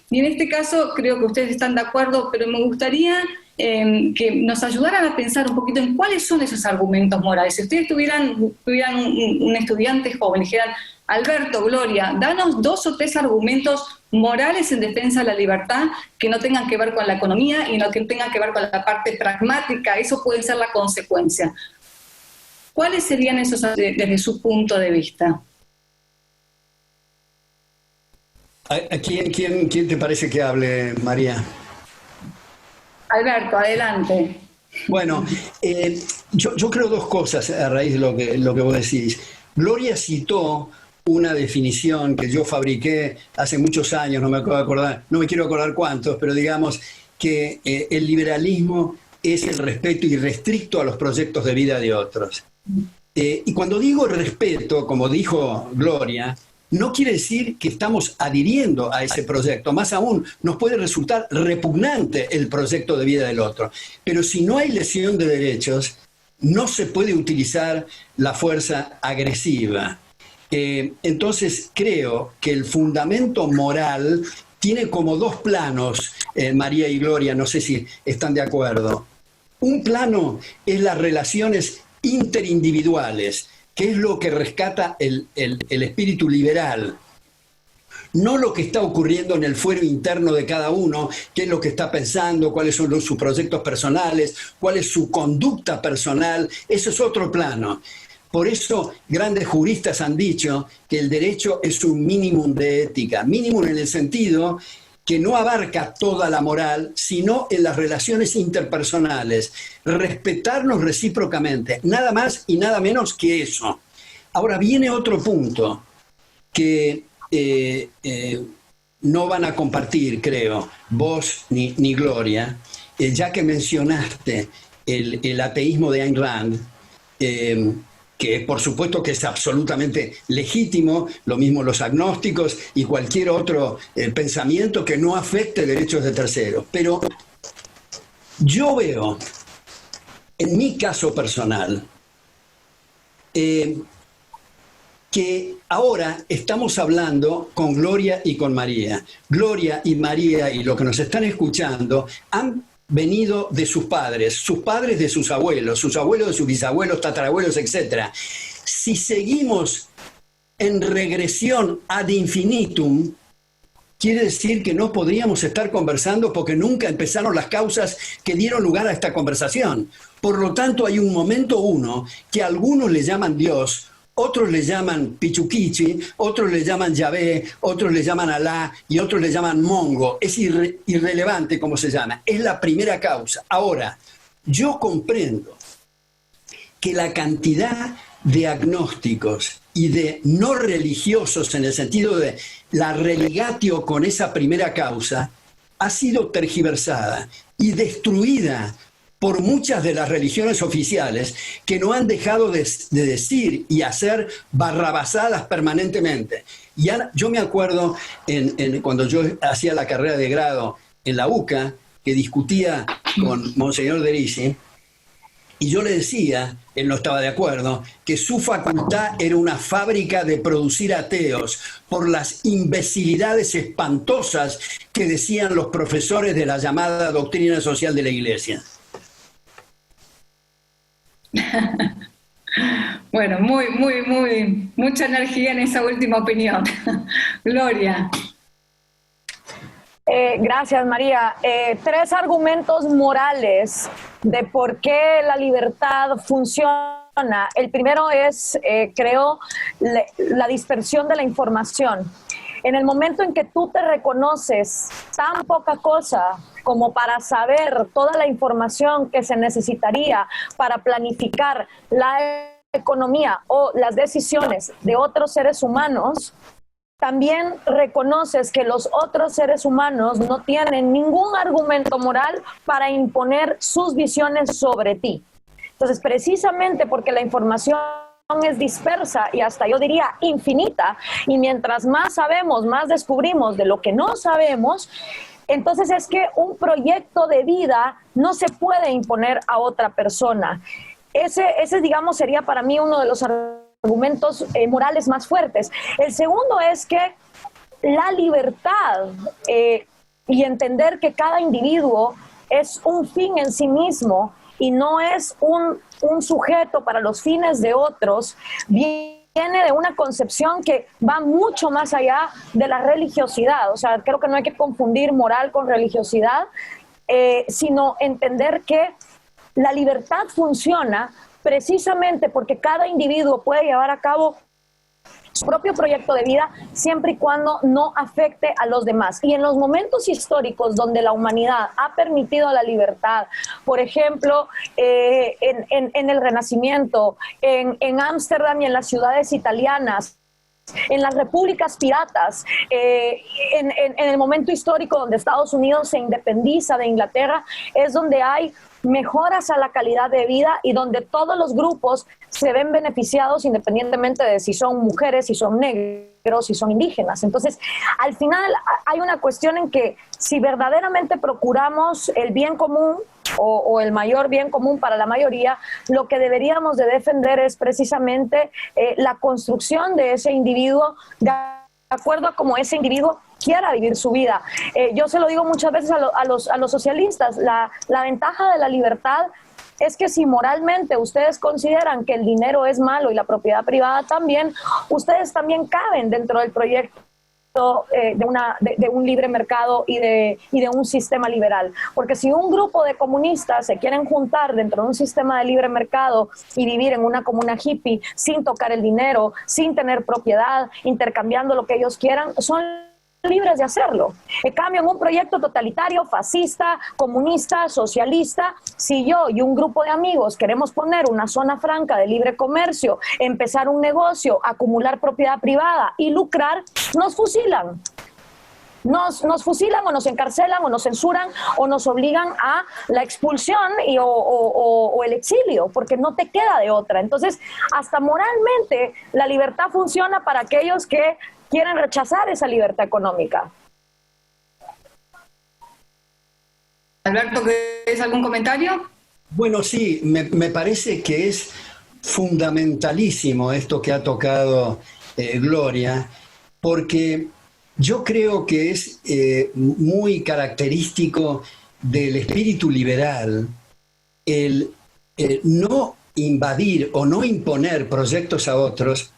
S1: Y en este caso creo que ustedes están de acuerdo, pero me gustaría que nos ayudaran a pensar un poquito en cuáles son esos argumentos morales. Si ustedes tuvieran un estudiante joven y dijeran: Alberto, Gloria, danos 2 o 3 argumentos morales en defensa de la libertad que no tengan que ver con la economía y no que tengan que ver con la parte pragmática, eso puede ser la consecuencia. ¿Cuáles serían esos desde su punto de vista?
S2: ¿A quién te parece que hable, María?
S1: Alberto, adelante.
S2: Bueno, yo creo 2 cosas a raíz de lo que vos decís. Gloria citó una definición que yo fabriqué hace muchos años, no me quiero acordar cuántos, pero digamos que el liberalismo es el respeto irrestricto a los proyectos de vida de otros. Y cuando digo respeto, como dijo Gloria, no quiere decir que estamos adhiriendo a ese proyecto. Más aún, nos puede resultar repugnante el proyecto de vida del otro. Pero si no hay lesión de derechos, no se puede utilizar la fuerza agresiva. Entonces creo que el fundamento moral tiene como 2 planos, María y Gloria, no sé si están de acuerdo. Un plano es las relaciones interindividuales, que es lo que rescata el espíritu liberal. No lo que está ocurriendo en el fuero interno de cada uno, qué es lo que está pensando, cuáles son sus proyectos personales, cuál es su conducta personal, eso es otro plano. Por eso grandes juristas han dicho que el derecho es un mínimum de ética, mínimum en el sentido que no abarca toda la moral, sino en las relaciones interpersonales, respetarnos recíprocamente, nada más y nada menos que eso. Ahora viene otro punto que no van a compartir, creo, vos ni Gloria, ya que mencionaste el ateísmo de Ayn Rand, que por supuesto que es absolutamente legítimo, lo mismo los agnósticos y cualquier otro pensamiento que no afecte derechos de terceros. Pero yo veo, en mi caso personal, que ahora estamos hablando con Gloria y con María. Gloria y María y los que nos están escuchando han venido de sus padres de sus abuelos de sus bisabuelos, tatarabuelos, etc. Si seguimos en regresión ad infinitum, quiere decir que no podríamos estar conversando porque nunca empezaron las causas que dieron lugar a esta conversación. Por lo tanto, hay un momento uno que algunos le llaman Dios, otros le llaman Pichuquichi, otros le llaman Yahvé, otros le llaman Alá y otros le llaman Mongo. Es irrelevante cómo se llama. Es la primera causa. Ahora, yo comprendo que la cantidad de agnósticos y de no religiosos en el sentido de la religatio con esa primera causa ha sido tergiversada y destruida por muchas de las religiones oficiales que no han dejado de decir y hacer barrabasadas permanentemente. Y yo me acuerdo cuando yo hacía la carrera de grado en la UCA, que discutía con Monseñor Derisi, y yo le decía, él no estaba de acuerdo, que su facultad era una fábrica de producir ateos por las imbecilidades espantosas que decían los profesores de la llamada doctrina social de la Iglesia.
S1: Bueno, mucha energía en esa última opinión. Gloria.
S3: Gracias, María. 3 argumentos morales de por qué la libertad funciona. El primero es, creo, la dispersión de la información. En el momento en que tú te reconoces tan poca cosa como para saber toda la información que se necesitaría para planificar la economía o las decisiones de otros seres humanos, también reconoces que los otros seres humanos no tienen ningún argumento moral para imponer sus visiones sobre ti. Entonces, precisamente porque la información es dispersa y hasta yo diría infinita, y mientras más sabemos, más descubrimos de lo que no sabemos, entonces es que un proyecto de vida no se puede imponer a otra persona. Ese digamos, sería para mí uno de los argumentos morales más fuertes. El segundo es que la libertad y entender que cada individuo es un fin en sí mismo y no es un sujeto para los fines de otros, viene de una concepción que va mucho más allá de la religiosidad. O sea, creo que no hay que confundir moral con religiosidad, sino entender que la libertad funciona precisamente porque cada individuo puede llevar a cabo su propio proyecto de vida siempre y cuando no afecte a los demás. Y en los momentos históricos donde la humanidad ha permitido la libertad, por ejemplo, en el Renacimiento, en Ámsterdam y en las ciudades italianas, en las repúblicas piratas, en el momento histórico donde Estados Unidos se independiza de Inglaterra, es donde hay mejoras a la calidad de vida y donde todos los grupos se ven beneficiados independientemente de si son mujeres, si son negros, si son indígenas. Entonces, al final hay una cuestión en que si verdaderamente procuramos el bien común o el mayor bien común para la mayoría, lo que deberíamos de defender es precisamente la construcción de ese individuo de acuerdo a cómo ese individuo quiera vivir su vida. Yo se lo digo muchas veces a los socialistas, la ventaja de la libertad es que si moralmente ustedes consideran que el dinero es malo y la propiedad privada también, ustedes también caben dentro del proyecto de un libre mercado y de un sistema liberal. Porque si un grupo de comunistas se quieren juntar dentro de un sistema de libre mercado y vivir en una comuna hippie sin tocar el dinero, sin tener propiedad, intercambiando lo que ellos quieran, son libres de hacerlo. En cambio, en un proyecto totalitario, fascista, comunista, socialista, si yo y un grupo de amigos queremos poner una zona franca de libre comercio, empezar un negocio, acumular propiedad privada y lucrar, nos fusilan. Nos fusilan o nos encarcelan o nos censuran o nos obligan a la expulsión o el exilio, porque no te queda de otra. Entonces, hasta moralmente, la libertad funciona para aquellos que quieren rechazar esa libertad económica.
S1: Alberto, ¿tienes algún comentario?
S2: Bueno, sí, me parece que es fundamentalísimo esto que ha tocado Gloria, porque yo creo que es muy característico del espíritu liberal el no invadir o no imponer proyectos a otros.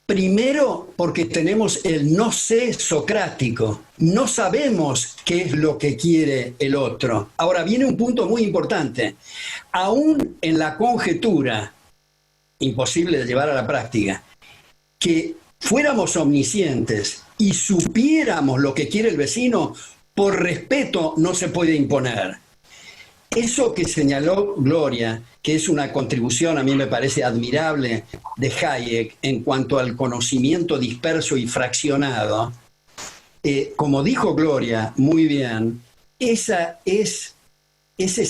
S2: Primero, porque tenemos el no sé socrático. No sabemos qué es lo que quiere el otro. Ahora viene un punto muy importante. Aún en la conjetura, imposible de llevar a la práctica, que fuéramos omniscientes y supiéramos lo que quiere el vecino, por respeto no se puede imponer. Eso que señaló Gloria, que es una contribución, a mí me parece admirable, de Hayek en cuanto al conocimiento disperso y fraccionado, como dijo Gloria muy bien, ese es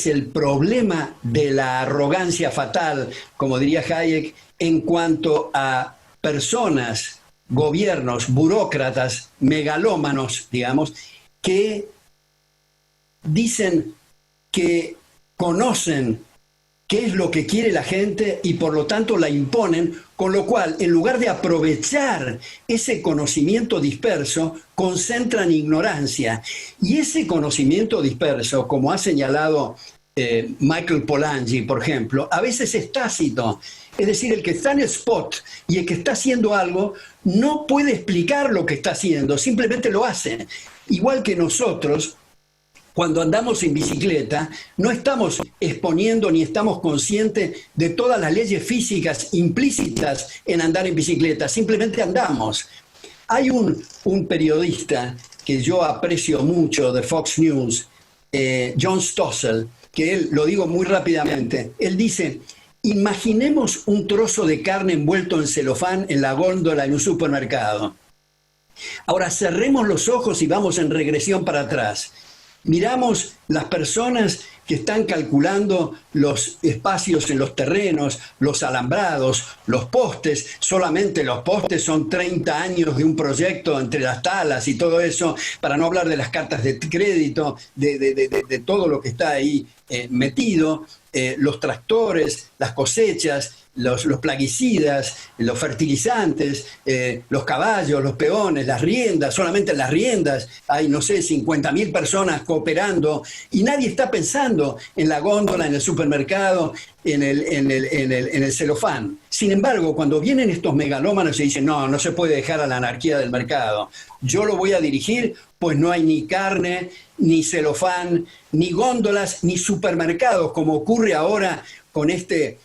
S2: el problema de la arrogancia fatal, como diría Hayek, en cuanto a personas, gobiernos, burócratas, megalómanos, digamos, que dicen que conocen qué es lo que quiere la gente y por lo tanto la imponen, con lo cual, en lugar de aprovechar ese conocimiento disperso, concentran ignorancia. Y ese conocimiento disperso, como ha señalado Michael Polanyi, por ejemplo, a veces es tácito. Es decir, el que está en el spot y el que está haciendo algo no puede explicar lo que está haciendo, simplemente lo hace. Igual que nosotros, cuando andamos en bicicleta, no estamos exponiendo ni estamos conscientes de todas las leyes físicas implícitas en andar en bicicleta, simplemente andamos. Hay un periodista que yo aprecio mucho de Fox News, John Stossel, que él, lo digo muy rápidamente, él dice: imaginemos un trozo de carne envuelto en celofán en la góndola en un supermercado. Ahora cerremos los ojos y vamos en regresión para atrás. Miramos las personas que están calculando los espacios en los terrenos, los alambrados, los postes. Solamente los postes son 30 años de un proyecto entre las talas y todo eso, para no hablar de las cartas de crédito, de todo lo que está ahí metido. Los tractores, las cosechas, los plaguicidas, los fertilizantes, los caballos, los peones, las riendas. Solamente en las riendas hay, no sé, 50.000 personas cooperando y nadie está pensando en la góndola, en el supermercado, en el celofán. Sin embargo, cuando vienen estos megalómanos y dicen: no se puede dejar a la anarquía del mercado, yo lo voy a dirigir, pues no hay ni carne, ni celofán, ni góndolas, ni supermercados, como ocurre ahora con este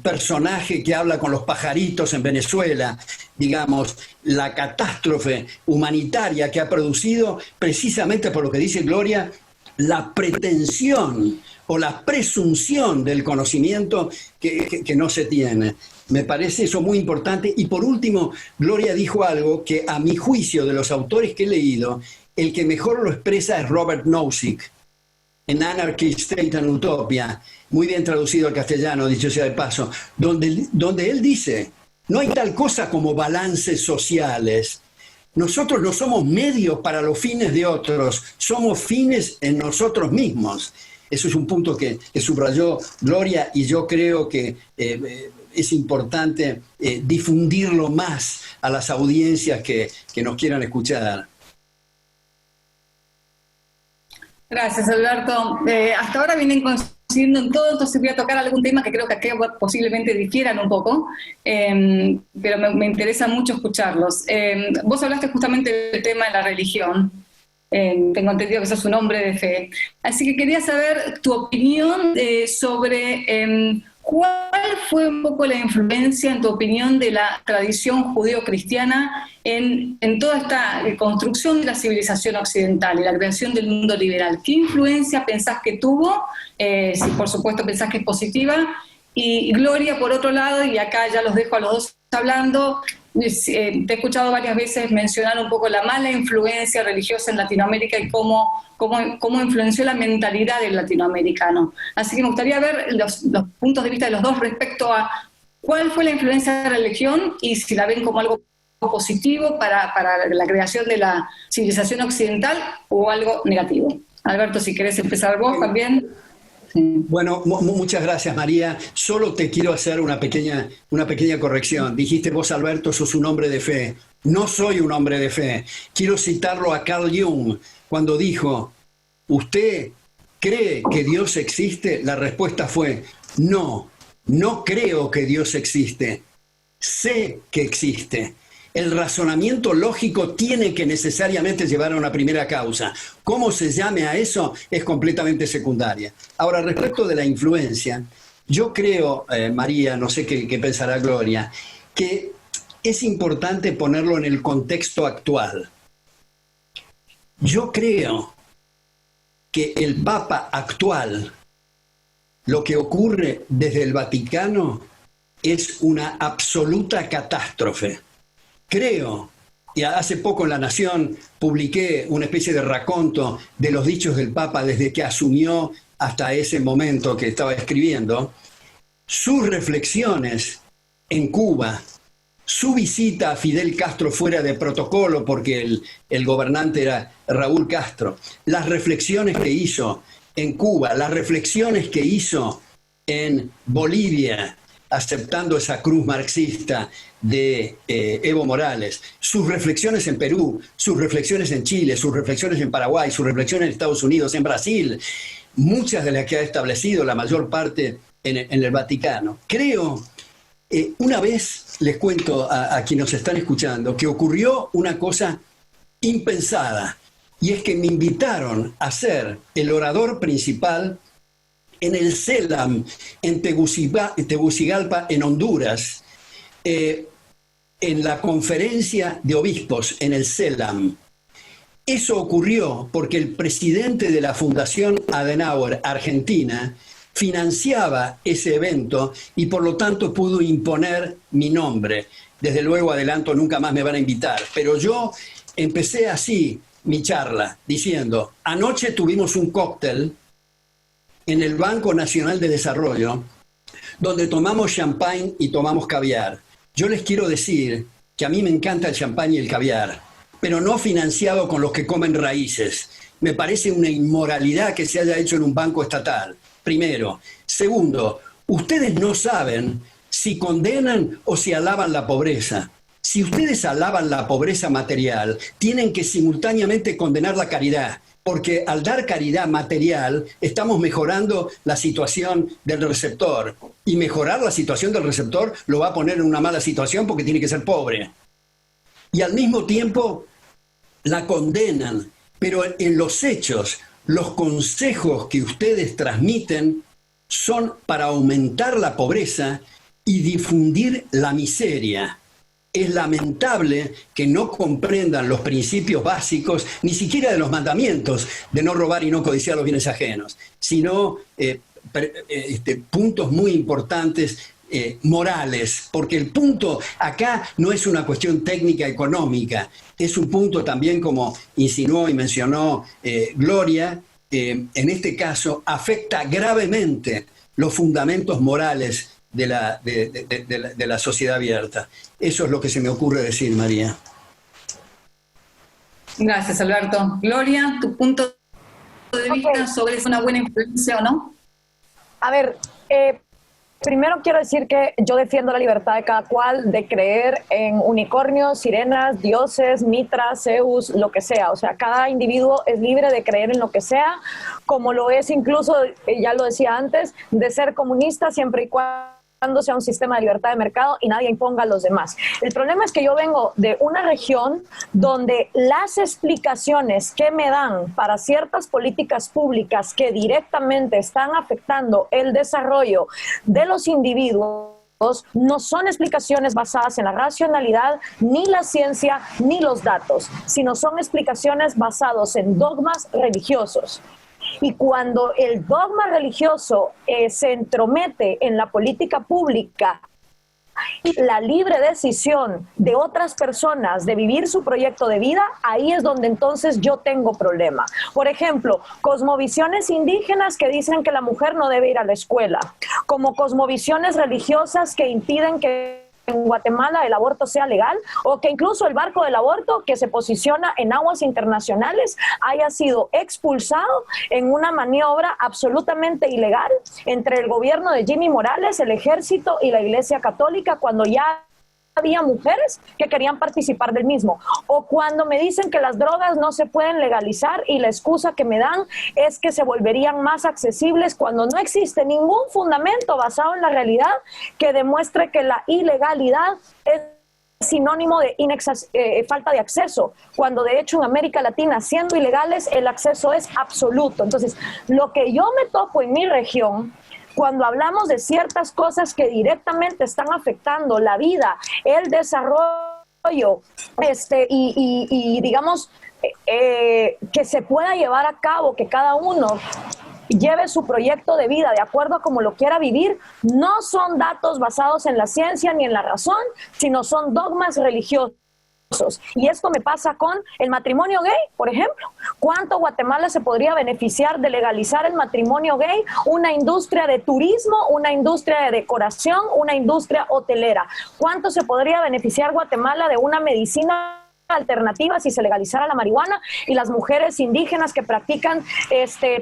S2: personaje que habla con los pajaritos en Venezuela. Digamos, la catástrofe humanitaria que ha producido, precisamente por lo que dice Gloria, la pretensión o la presunción del conocimiento que no se tiene. Me parece eso muy importante. Y por último, Gloria dijo algo que, a mi juicio, de los autores que he leído, el que mejor lo expresa es Robert Nozick, en Anarchy, State and Utopia, muy bien traducido al castellano, dicho sea de paso, donde él dice: no hay tal cosa como balances sociales. Nosotros no somos medios para los fines de otros, somos fines en nosotros mismos. Eso es un punto que subrayó Gloria, y yo creo que es importante difundirlo más a las audiencias que nos quieran escuchar.
S1: Gracias, Alberto. Hasta ahora vienen coincidiendo en todo, entonces voy a tocar algún tema que creo que aquí posiblemente difieran un poco, pero me interesa mucho escucharlos. Vos hablaste justamente del tema de la religión. Tengo entendido que sos un hombre de fe. Así que quería saber tu opinión sobre cuál fue un poco la influencia, en tu opinión, de la tradición judeo-cristiana en toda esta construcción de la civilización occidental y la creación del mundo liberal. ¿Qué influencia pensás que tuvo? Si por supuesto pensás que es positiva. Y Gloria, por otro lado, y acá ya los dejo a los dos hablando, te he escuchado varias veces mencionar un poco la mala influencia religiosa en Latinoamérica y cómo influenció la mentalidad del latinoamericano. Así que me gustaría ver los puntos de vista de los dos respecto a cuál fue la influencia de la religión y si la ven como algo positivo para la creación de la civilización occidental o algo negativo. Alberto, si querés empezar vos también.
S2: Bueno, muchas gracias, María. Solo te quiero hacer una pequeña corrección. Dijiste vos, Alberto, sos un hombre de fe. No soy un hombre de fe. Quiero citarlo a Carl Jung cuando dijo: ¿usted cree que Dios existe? La respuesta fue: no creo que Dios existe. Sé que existe. El razonamiento lógico tiene que necesariamente llevar a una primera causa. ¿Cómo se llame a eso? Es completamente secundaria. Ahora, respecto de la influencia, yo creo, María, no sé qué pensará Gloria, que es importante ponerlo en el contexto actual. Yo creo que el Papa actual, lo que ocurre desde el Vaticano, es una absoluta catástrofe. Creo, y hace poco en La Nación publiqué una especie de raconto de los dichos del Papa desde que asumió hasta ese momento que estaba escribiendo, sus reflexiones en Cuba, su visita a Fidel Castro fuera de protocolo porque el gobernante era Raúl Castro, las reflexiones que hizo en Cuba, las reflexiones que hizo en Bolivia, aceptando esa cruz marxista de Evo Morales, sus reflexiones en Perú, sus reflexiones en Chile, sus reflexiones en Paraguay, sus reflexiones en Estados Unidos, en Brasil. muchas de las que ha establecido la mayor parte en el Vaticano. Creo, una vez les cuento a quienes nos están escuchando, que ocurrió una cosa impensada, y es que me invitaron a ser el orador principal en el CELAM, en Tegucigalpa, en Honduras, en la conferencia de obispos, en el CELAM. Eso ocurrió porque el presidente de la Fundación Adenauer Argentina financiaba ese evento y por lo tanto pudo imponer mi nombre. Desde luego, adelanto, nunca más me van a invitar, pero yo empecé así mi charla diciendo: anoche tuvimos un cóctel en el Banco Nacional de Desarrollo donde tomamos champán y tomamos caviar. Yo les quiero decir que a mí me encanta el champán y el caviar, pero no financiado con los que comen raíces. Me parece una inmoralidad que se haya hecho en un banco estatal, primero. Segundo, ustedes no saben si condenan o si alaban la pobreza. Si ustedes alaban la pobreza material, tienen que simultáneamente condenar la caridad, porque al dar caridad material estamos mejorando la situación del receptor, y mejorar la situación del receptor lo va a poner en una mala situación porque tiene que ser pobre. Y al mismo tiempo la condenan, pero en los hechos, los consejos que ustedes transmiten son para aumentar la pobreza y difundir la miseria. Es lamentable que no comprendan los principios básicos, ni siquiera de los mandamientos de no robar y no codiciar los bienes ajenos, sino puntos muy importantes morales, porque el punto acá no es una cuestión técnica económica, es un punto también, como insinuó y mencionó Gloria, en este caso afecta gravemente los fundamentos morales de la sociedad abierta. Eso es lo que se me ocurre decir, María.
S1: Gracias, Alberto. Gloria, tu punto de vista sobre si es una buena influencia o no.
S3: A ver, primero quiero decir que yo defiendo la libertad de cada cual de creer en unicornios, sirenas, dioses, mitras, Zeus, lo que sea. O sea, cada individuo es libre de creer en lo que sea, como lo es incluso, ya lo decía antes, de ser comunista siempre y cuando sea un sistema de libertad de mercado y nadie imponga a los demás. El problema es que yo vengo de una región donde las explicaciones que me dan para ciertas políticas públicas que directamente están afectando el desarrollo de los individuos no son explicaciones basadas en la racionalidad, ni la ciencia, ni los datos, sino son explicaciones basadas en dogmas religiosos. Y cuando el dogma religioso se entromete en la política pública y la libre decisión de otras personas de vivir su proyecto de vida, ahí es donde entonces yo tengo problema. Por ejemplo, cosmovisiones indígenas que dicen que la mujer no debe ir a la escuela, como cosmovisiones religiosas que impiden que en Guatemala el aborto sea legal, o que incluso el barco del aborto que se posiciona en aguas internacionales haya sido expulsado en una maniobra absolutamente ilegal entre el gobierno de Jimmy Morales, el ejército y la Iglesia Católica, cuando ya había mujeres que querían participar del mismo. O cuando me dicen que las drogas no se pueden legalizar y la excusa que me dan es que se volverían más accesibles, cuando no existe ningún fundamento basado en la realidad que demuestre que la ilegalidad es sinónimo de falta de acceso, cuando de hecho en América Latina, siendo ilegales, el acceso es absoluto. Entonces, lo que yo me topo en mi región, cuando hablamos de ciertas cosas que directamente están afectando la vida, el desarrollo, y digamos, que se pueda llevar a cabo, que cada uno lleve su proyecto de vida de acuerdo a cómo lo quiera vivir, no son datos basados en la ciencia ni en la razón, sino son dogmas religiosos. Y esto me pasa con el matrimonio gay, por ejemplo. ¿Cuánto Guatemala se podría beneficiar de legalizar el matrimonio gay? Una industria de turismo, una industria de decoración, una industria hotelera. ¿Cuánto se podría beneficiar Guatemala de una medicina alternativa si se legalizara la marihuana y las mujeres indígenas que practican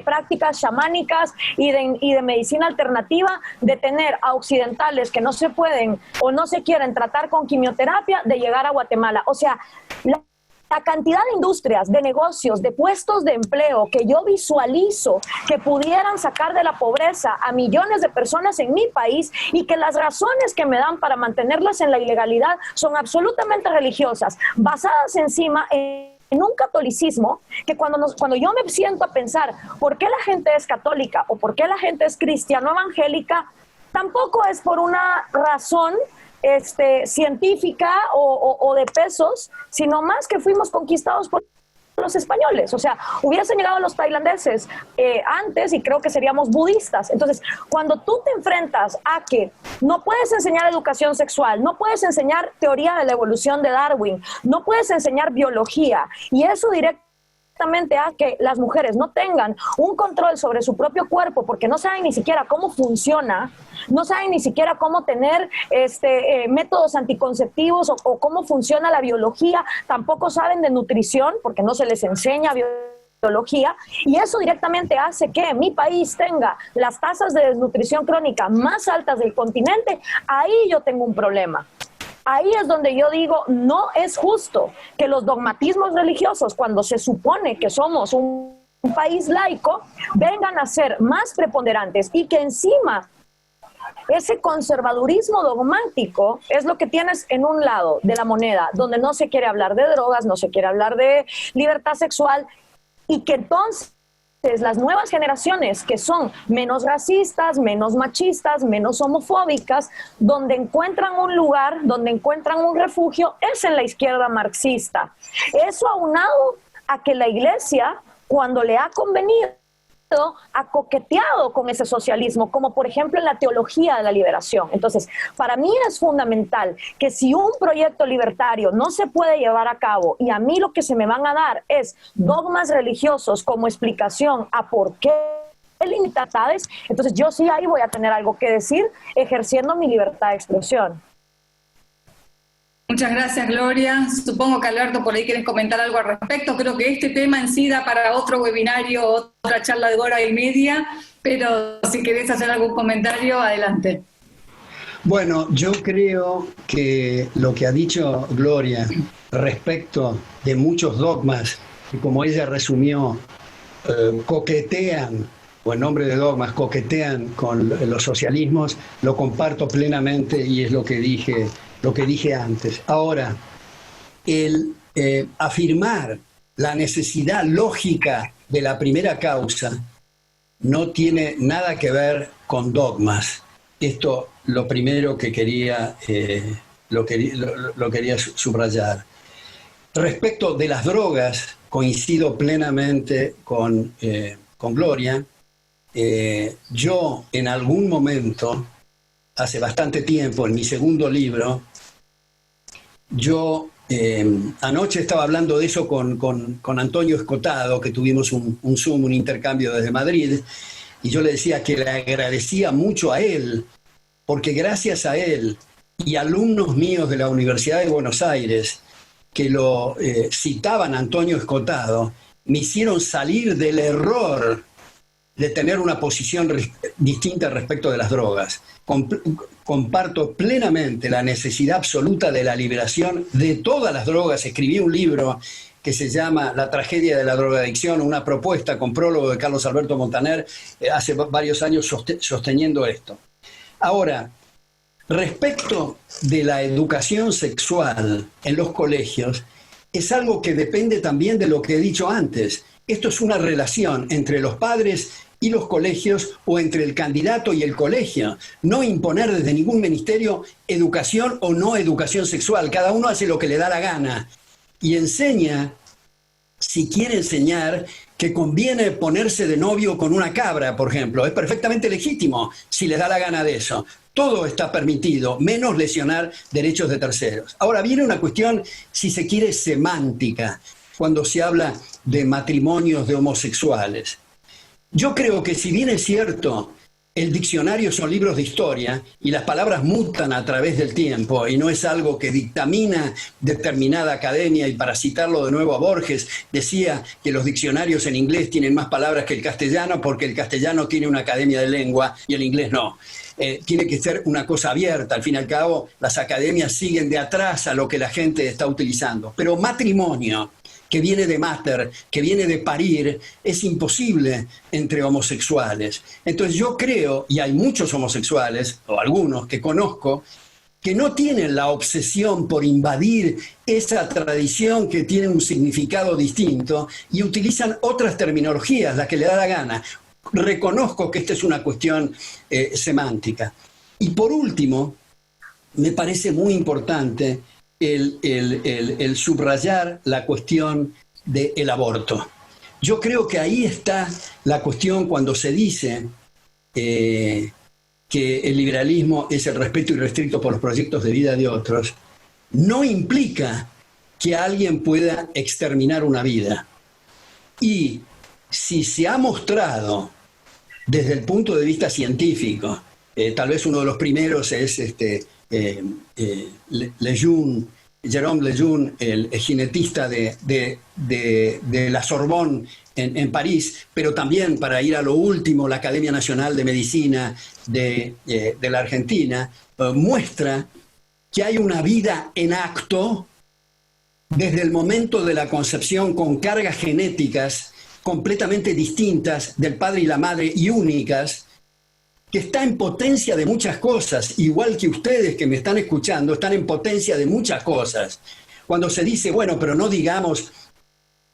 S3: prácticas chamánicas y de medicina alternativa, de tener a occidentales que no se pueden o no se quieren tratar con quimioterapia, de llegar a Guatemala? O sea, la la cantidad de industrias, de negocios, de puestos de empleo que yo visualizo que pudieran sacar de la pobreza a millones de personas en mi país y que las razones que me dan para mantenerlas en la ilegalidad son absolutamente religiosas, basadas encima en un catolicismo que cuando yo me siento a pensar por qué la gente es católica o por qué la gente es cristiano evangélica, tampoco es por una razón científica o de pesos, sino más que fuimos conquistados por los españoles. O sea, hubiesen llegado los tailandeses antes y creo que seríamos budistas. Entonces, cuando tú te enfrentas a que no puedes enseñar educación sexual, no puedes enseñar teoría de la evolución de Darwin, no puedes enseñar biología, y eso directamente a que las mujeres no tengan un control sobre su propio cuerpo porque no saben ni siquiera cómo funciona, no saben ni siquiera cómo tener métodos anticonceptivos o cómo funciona la biología, tampoco saben de nutrición porque no se les enseña biología, y eso directamente hace que mi país tenga las tasas de desnutrición crónica más altas del continente. Ahí yo tengo un problema. Ahí es donde yo digo, no es justo que los dogmatismos religiosos, cuando se supone que somos un país laico, vengan a ser más preponderantes y que encima ese conservadurismo dogmático es lo que tienes en un lado de la moneda, donde no se quiere hablar de drogas, no se quiere hablar de libertad sexual, y que entonces las nuevas generaciones que son menos racistas, menos machistas, menos homofóbicas, donde encuentran un lugar, donde encuentran un refugio, es en la izquierda marxista. Eso aunado a que la iglesia, cuando le ha convenido, ha coqueteado con ese socialismo, como por ejemplo en la teología de la liberación. Entonces, para mí es fundamental que si un proyecto libertario no se puede llevar a cabo y a mí lo que se me van a dar es dogmas religiosos como explicación a por qué limitadas, entonces yo sí ahí voy a tener algo que decir ejerciendo mi libertad de expresión.
S1: Muchas gracias, Gloria. Supongo que Alberto por ahí quieres comentar algo al respecto. Creo que este tema en sí da para otro webinario, otra charla de hora y media, pero si querés hacer algún comentario, adelante.
S2: Bueno, yo creo que lo que ha dicho Gloria respecto de muchos dogmas, que como ella resumió, coquetean, o en nombre de dogmas, coquetean con los socialismos, lo comparto plenamente y es lo que dije antes. Ahora, el afirmar la necesidad lógica de la primera causa no tiene nada que ver con dogmas. Esto lo primero que quería subrayar. Respecto de las drogas, coincido plenamente con Gloria. Yo en algún momento, hace bastante tiempo, en mi segundo libro, yo anoche estaba hablando de eso con Antonio Escotado, que tuvimos un Zoom, un intercambio desde Madrid, y yo le decía que le agradecía mucho a él, porque gracias a él y alumnos míos de la Universidad de Buenos Aires, que lo citaban a Antonio Escotado, me hicieron salir del error de tener una posición distinta respecto de las drogas. Comparto plenamente la necesidad absoluta de la liberación de todas las drogas. Escribí un libro que se llama La tragedia de la drogadicción, una propuesta con prólogo de Carlos Alberto Montaner hace varios años sosteniendo esto. Ahora, respecto de la educación sexual en los colegios, es algo que depende también de lo que he dicho antes. Esto es una relación entre los padres y los colegios o entre el candidato y el colegio. No imponer desde ningún ministerio educación o no educación sexual. Cada uno hace lo que le da la gana y enseña, si quiere enseñar, que conviene ponerse de novio con una cabra, por ejemplo. Es perfectamente legítimo si les da la gana de eso. Todo está permitido, menos lesionar derechos de terceros. Ahora viene una cuestión, si se quiere, semántica, cuando se habla de matrimonios de homosexuales. Yo creo que si bien es cierto, el diccionario son libros de historia y las palabras mutan a través del tiempo y no es algo que dictamina determinada academia, y para citarlo de nuevo a Borges, decía que los diccionarios en inglés tienen más palabras que el castellano porque el castellano tiene una academia de lengua y el inglés no. Tiene que ser una cosa abierta. Al fin y al cabo, las academias siguen de atrás a lo que la gente está utilizando. Pero matrimonio que viene de mater, que viene de parir, es imposible entre homosexuales. Entonces yo creo, y hay muchos homosexuales, o algunos que conozco, que no tienen la obsesión por invadir esa tradición que tiene un significado distinto y utilizan otras terminologías, las que le da la gana. Reconozco que esta es una cuestión semántica. Y por último, me parece muy importante el subrayar la cuestión del aborto. Yo creo que ahí está la cuestión cuando se dice que el liberalismo es el respeto irrestricto por los proyectos de vida de otros, no implica que alguien pueda exterminar una vida. Y si se ha mostrado desde el punto de vista científico, tal vez uno de los primeros es Jérôme Lejeune, el genetista de la Sorbonne en París, pero también, para ir a lo último, la Academia Nacional de Medicina de la Argentina, muestra que hay una vida en acto desde el momento de la concepción, con cargas genéticas completamente distintas del padre y la madre y únicas, que está en potencia de muchas cosas, igual que ustedes que me están escuchando, están en potencia de muchas cosas. Cuando se dice, bueno, pero no digamos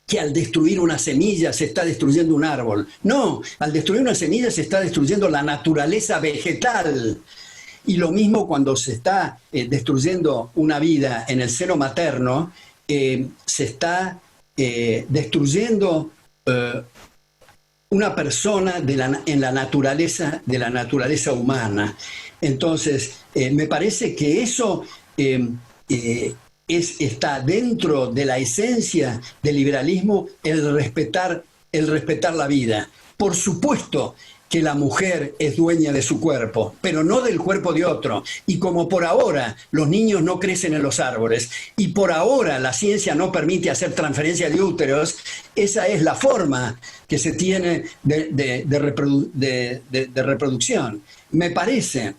S2: que al destruir una semilla se está destruyendo un árbol. No, al destruir una semilla se está destruyendo la naturaleza vegetal. Y lo mismo cuando se está destruyendo una vida en el seno materno, se está destruyendo una persona en la naturaleza, de la naturaleza humana. Entonces, me parece que eso está dentro de la esencia del liberalismo, el respetar la vida. Por supuesto que la mujer es dueña de su cuerpo, pero no del cuerpo de otro. Y como por ahora los niños no crecen en los árboles y por ahora la ciencia no permite hacer transferencia de úteros, esa es la forma que se tiene de reproducción. Me parece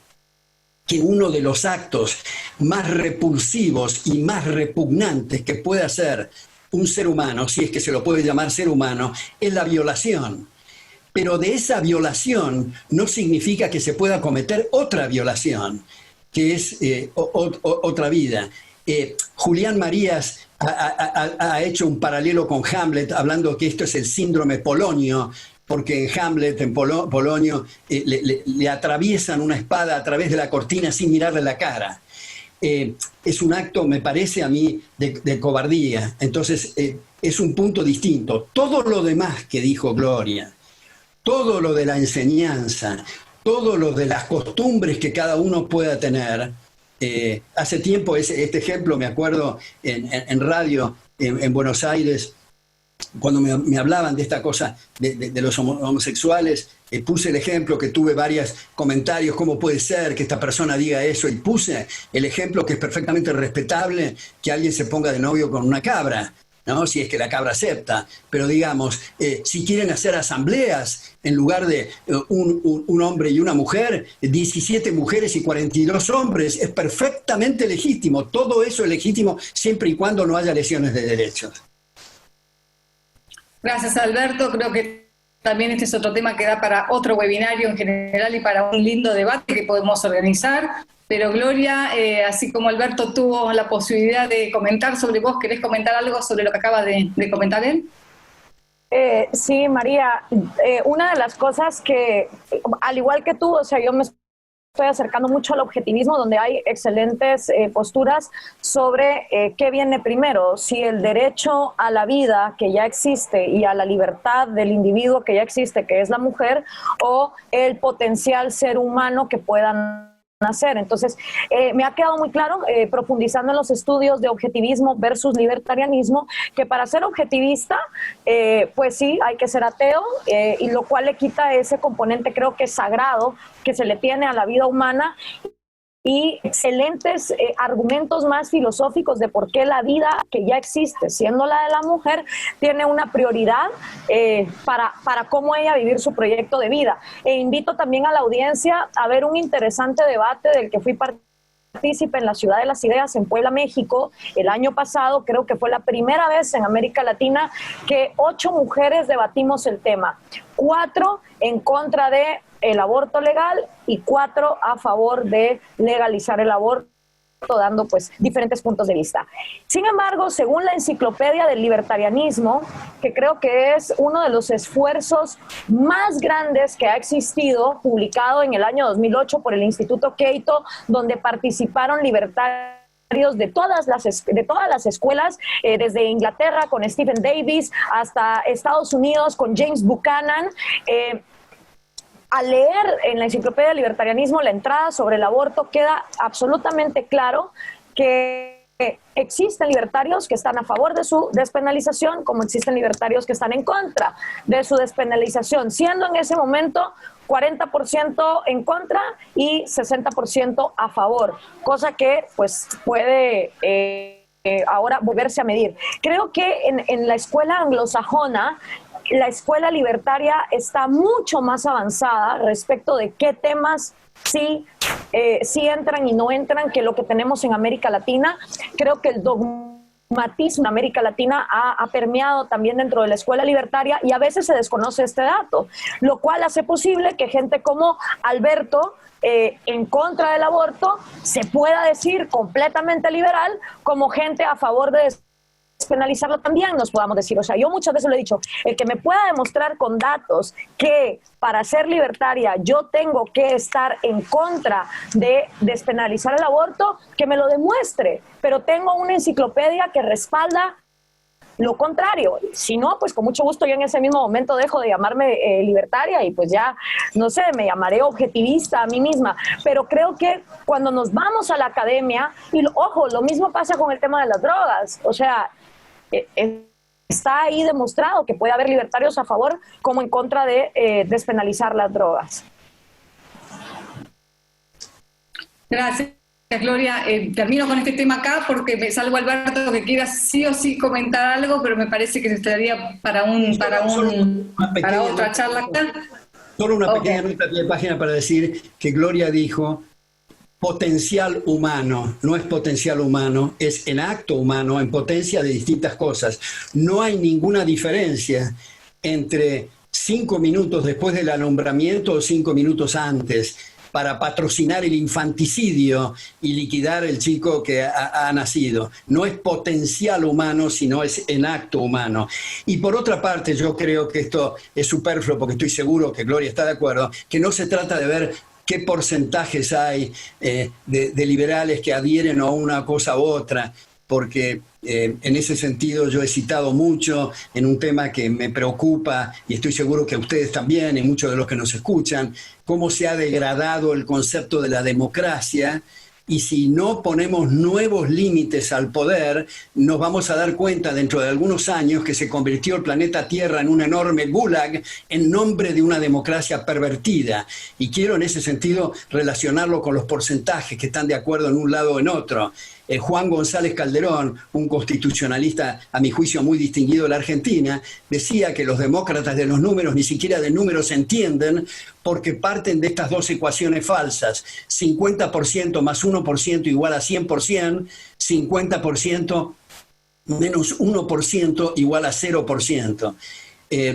S2: que uno de los actos más repulsivos y más repugnantes que puede hacer un ser humano, si es que se lo puede llamar ser humano, es la violación. Pero de esa violación no significa que se pueda cometer otra violación, que es otra vida. Julián Marías ha hecho un paralelo con Hamlet, hablando que esto es el síndrome Polonio, porque en Hamlet, en Polonio, le atraviesan una espada a través de la cortina sin mirarle la cara. Es un acto, me parece a mí, de cobardía. Entonces, es un punto distinto. Todo lo demás que dijo Gloria, todo lo de la enseñanza, todo lo de las costumbres que cada uno pueda tener. Hace tiempo, este ejemplo me acuerdo en radio en Buenos Aires, cuando me hablaban de esta cosa de los homosexuales, puse el ejemplo que tuve varios comentarios, ¿cómo puede ser que esta persona diga eso? Y puse el ejemplo que es perfectamente respetable que alguien se ponga de novio con una cabra, ¿no? Si es que la cabra acepta, pero digamos, si quieren hacer asambleas en lugar de un hombre y una mujer, 17 mujeres y 42 hombres, es perfectamente legítimo. Todo eso es legítimo siempre y cuando no haya lesiones de derechos.
S1: Gracias, Alberto. Creo que también este es otro tema que da para otro webinario en general y para un lindo debate que podemos organizar. Pero Gloria, así como Alberto tuvo la posibilidad de comentar sobre vos, ¿querés comentar algo sobre lo que acaba de comentar él?
S3: Sí, María, una de las cosas que, al igual que tú, o sea, yo me estoy acercando mucho al objetivismo, donde hay excelentes posturas sobre qué viene primero, si el derecho a la vida que ya existe y a la libertad del individuo que ya existe, que es la mujer, o el potencial ser humano que puedan hacer. Entonces, me ha quedado muy claro, profundizando en los estudios de objetivismo versus libertarianismo, que para ser objetivista, pues sí, hay que ser ateo, y lo cual le quita ese componente, creo que sagrado, que se le tiene a la vida humana, y excelentes argumentos más filosóficos de por qué la vida que ya existe, siendo la de la mujer, tiene una prioridad para cómo ella vivir su proyecto de vida. E invito también a la audiencia a ver un interesante debate del que fui partícipe partícipe en la Ciudad de las Ideas en Puebla, México, el año pasado. Creo que fue la primera vez en América Latina que 8 mujeres debatimos el tema. 4 en contra del aborto legal y 4 a favor de legalizar el aborto, dando pues diferentes puntos de vista. Sin embargo, según la Enciclopedia del Libertarianismo, que creo que es uno de los esfuerzos más grandes que ha existido, publicado en el año 2008 por el Instituto Cato, donde participaron libertarios de todas las escuelas, desde Inglaterra con Stephen Davis hasta Estados Unidos con James Buchanan. Al leer en la Enciclopedia del Libertarianismo la entrada sobre el aborto, queda absolutamente claro que existen libertarios que están a favor de su despenalización, como existen libertarios que están en contra de su despenalización, siendo en ese momento 40% en contra y 60% a favor, cosa que pues puede ahora volverse a medir. Creo que en la escuela anglosajona, la escuela libertaria está mucho más avanzada respecto de qué temas sí entran y no entran que lo que tenemos en América Latina. Creo que el dogmatismo en América Latina ha permeado también dentro de la escuela libertaria y a veces se desconoce este dato, lo cual hace posible que gente como Alberto, en contra del aborto, se pueda decir completamente liberal, como gente a favor de despenalizarlo también nos podamos decir. O sea, yo muchas veces lo he dicho, el que me pueda demostrar con datos que para ser libertaria yo tengo que estar en contra de despenalizar el aborto, que me lo demuestre, pero tengo una enciclopedia que respalda lo contrario. Si no, pues con mucho gusto yo en ese mismo momento dejo de llamarme libertaria y pues ya, no sé, me llamaré objetivista a mí misma. Pero creo que cuando nos vamos a la academia, y ojo, lo mismo pasa con el tema de las drogas, o sea, está ahí demostrado que puede haber libertarios a favor como en contra de despenalizar las drogas.
S1: Gracias, Gloria. Termino con este tema acá porque me salgo Alberto que quiera sí o sí comentar algo, pero me parece que se estaría para otra charla acá.
S2: Solo una pequeña nota de página para decir que Gloria dijo potencial humano, no es potencial humano, es en acto humano, en potencia de distintas cosas. No hay ninguna diferencia entre 5 minutos después del alumbramiento o 5 minutos antes para patrocinar el infanticidio y liquidar el chico que ha nacido. No es potencial humano, sino es en acto humano. Y por otra parte, yo creo que esto es superfluo, porque estoy seguro que Gloria está de acuerdo, que no se trata de ver qué porcentajes hay de liberales que adhieren a una cosa u otra, porque en ese sentido yo he citado mucho en un tema que me preocupa, y estoy seguro que a ustedes también, y muchos de los que nos escuchan, cómo se ha degradado el concepto de la democracia. Y si no ponemos nuevos límites al poder, nos vamos a dar cuenta dentro de algunos años que se convirtió el planeta Tierra en un enorme gulag en nombre de una democracia pervertida. Y quiero en ese sentido relacionarlo con los porcentajes que están de acuerdo en un lado o en otro. Juan González Calderón, un constitucionalista a mi juicio muy distinguido de la Argentina, decía que los demócratas de los números ni siquiera de números entienden porque parten de estas dos ecuaciones falsas: 50% más 1% igual a 100%, 50% menos 1% igual a 0%.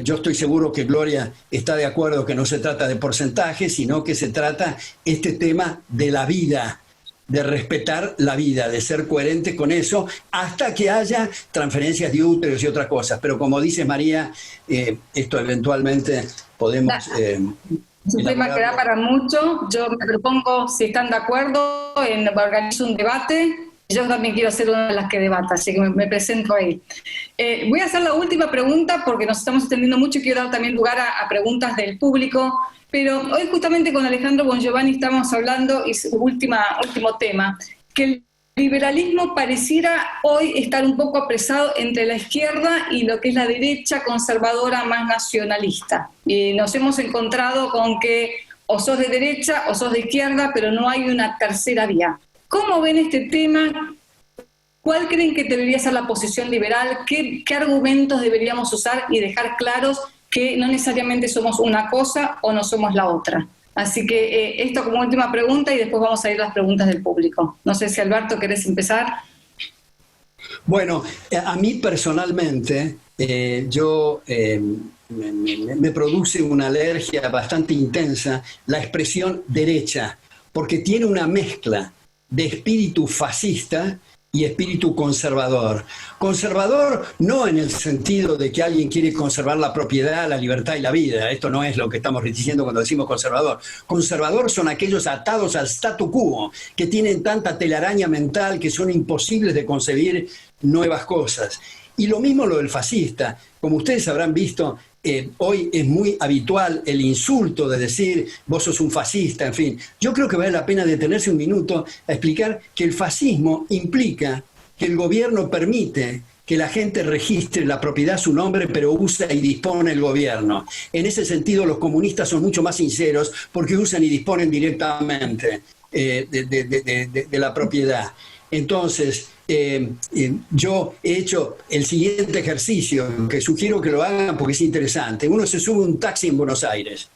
S2: Yo estoy seguro que Gloria está de acuerdo que no se trata de porcentajes, sino que se trata este tema de la vida, de respetar la vida, de ser coherente con eso, hasta que haya transferencias de úteros y otras cosas. Pero como dice María, esto eventualmente podemos...
S1: es un tema que da para mucho. Yo me propongo, si están de acuerdo, en organizar un debate. Yo también quiero ser una de las que debata, así que me presento ahí. Voy a hacer la última pregunta porque nos estamos extendiendo mucho y quiero dar también lugar a preguntas del público. Pero hoy justamente con Alejandro Bongiovanni estamos hablando, y su último tema, que el liberalismo pareciera hoy estar un poco apresado entre la izquierda y lo que es la derecha conservadora más nacionalista. Y nos hemos encontrado con que o sos de derecha o sos de izquierda, pero no hay una tercera vía. ¿Cómo ven este tema? ¿Cuál creen que debería ser la posición liberal? ¿Qué argumentos deberíamos usar y dejar claros que no necesariamente somos una cosa o no somos la otra? Así que esto como última pregunta y después vamos a ir a las preguntas del público. No sé si Alberto querés empezar.
S2: Bueno, a mí personalmente, me produce una alergia bastante intensa la expresión derecha, porque tiene una mezcla de espíritu fascista y espíritu conservador. Conservador no en el sentido de que alguien quiere conservar la propiedad, la libertad y la vida. Esto no es lo que estamos diciendo cuando decimos conservador. Conservador son aquellos atados al statu quo, que tienen tanta telaraña mental que son imposibles de concebir nuevas cosas. Y lo mismo lo del fascista. Como ustedes habrán visto, hoy es muy habitual el insulto de decir vos sos un fascista, en fin. Yo creo que vale la pena detenerse un minuto a explicar que el fascismo implica que el gobierno permite que la gente registre la propiedad a su nombre, pero usa y dispone el gobierno. En ese sentido, los comunistas son mucho más sinceros porque usan y disponen directamente de la propiedad. Entonces, yo he hecho el siguiente ejercicio, que sugiero que lo hagan porque es interesante. Uno se sube a un taxi en Buenos Aires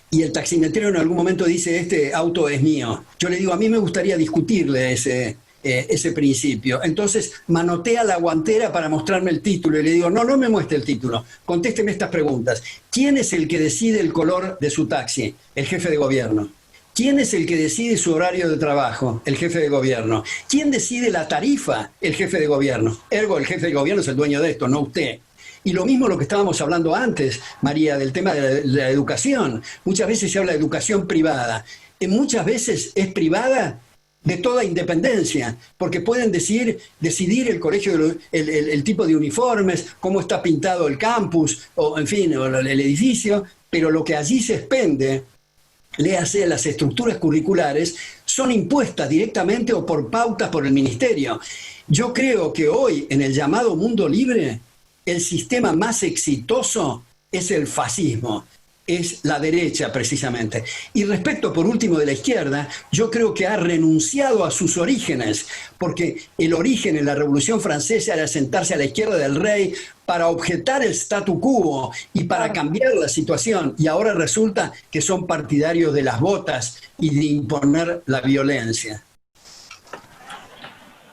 S2: y el taximetrero en algún momento dice, este auto es mío. Yo le digo, a mí me gustaría discutirle ese principio. Entonces manotea la guantera para mostrarme el título y le digo, no me muestre el título, contésteme estas preguntas. ¿Quién es el que decide el color de su taxi? El jefe de gobierno. ¿Quién es el que decide su horario de trabajo? El jefe de gobierno. ¿Quién decide la tarifa? El jefe de gobierno. Ergo, el jefe de gobierno es el dueño de esto, no usted. Y lo mismo lo que estábamos hablando antes, María, del tema de la educación. Muchas veces se habla de educación privada. Muchas veces es privada de toda independencia, porque pueden decidir el colegio, el tipo de uniformes, cómo está pintado el campus, o en fin, o el edificio, pero lo que allí se expende, léase las estructuras curriculares, son impuestas directamente o por pautas por el ministerio. Yo creo que hoy, en el llamado mundo libre, el sistema más exitoso es el fascismo, es la derecha precisamente. Y respecto, por último, de la izquierda, yo creo que ha renunciado a sus orígenes, porque el origen en la Revolución Francesa era sentarse a la izquierda del rey para objetar el statu quo y para cambiar la situación. Y ahora resulta que son partidarios de las botas y de imponer la violencia.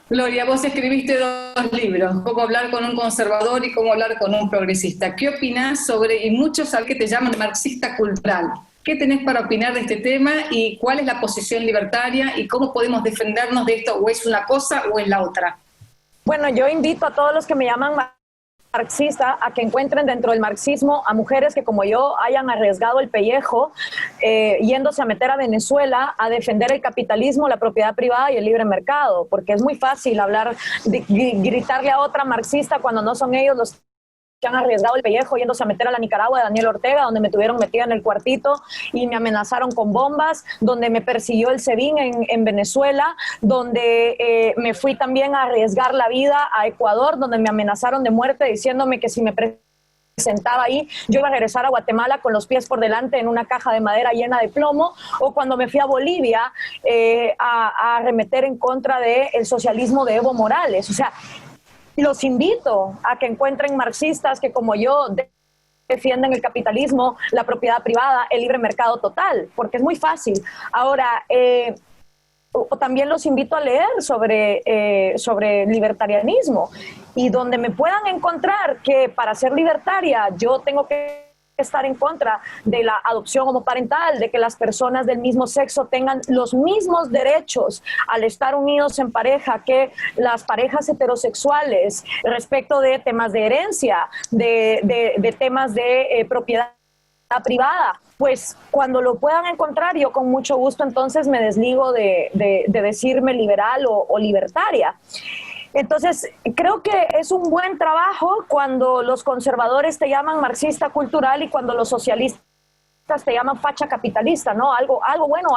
S1: Gloria, vos escribiste 2 libros, Cómo hablar con un conservador y Cómo hablar con un progresista. ¿Qué opinás sobre, y muchos saben que te llaman marxista cultural? ¿Qué tenés para opinar de este tema y cuál es la posición libertaria y cómo podemos defendernos de esto? ¿O es una cosa o es la otra?
S3: Bueno, yo invito a todos los que me llaman marxista a que encuentren dentro del marxismo a mujeres que como yo hayan arriesgado el pellejo yéndose a meter a Venezuela a defender el capitalismo, la propiedad privada y el libre mercado, porque es muy fácil hablar, gritarle a otra marxista cuando no son ellos los que han arriesgado el pellejo yéndose a meter a la Nicaragua de Daniel Ortega, donde me tuvieron metida en el cuartito y me amenazaron con bombas, donde me persiguió el SEBIN en Venezuela, donde me fui también a arriesgar la vida a Ecuador, donde me amenazaron de muerte diciéndome que si me presentaba ahí, yo iba a regresar a Guatemala con los pies por delante en una caja de madera llena de plomo, o cuando me fui a Bolivia a arremeter en contra del socialismo de Evo Morales. O sea, los invito a que encuentren marxistas que como yo defienden el capitalismo, la propiedad privada, el libre mercado total, porque es muy fácil. Ahora, también los invito a leer sobre libertarianismo y donde me puedan encontrar que para ser libertaria yo tengo que estar en contra de la adopción homoparental, de que las personas del mismo sexo tengan los mismos derechos al estar unidos en pareja que las parejas heterosexuales, respecto de temas de herencia, de temas de propiedad privada. Pues cuando lo puedan encontrar, yo con mucho gusto entonces me desligo de decirme liberal o libertaria. Entonces, creo que es un buen trabajo cuando los conservadores te llaman marxista cultural y cuando los socialistas te llaman facha capitalista, ¿no? Algo bueno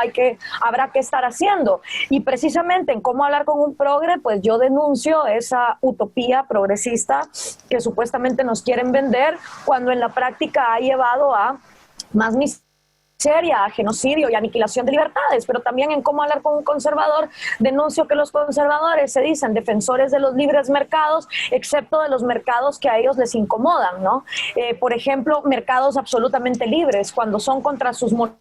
S3: habrá que estar haciendo. Y precisamente en Cómo hablar con un progre, pues yo denuncio esa utopía progresista que supuestamente nos quieren vender, cuando en la práctica ha llevado a más miseria, a genocidio y aniquilación de libertades. Pero también en Cómo hablar con un conservador denuncio que los conservadores se dicen defensores de los libres mercados, excepto de los mercados que a ellos les incomodan, ¿no? Por ejemplo, mercados absolutamente libres, cuando son contra sus monopolios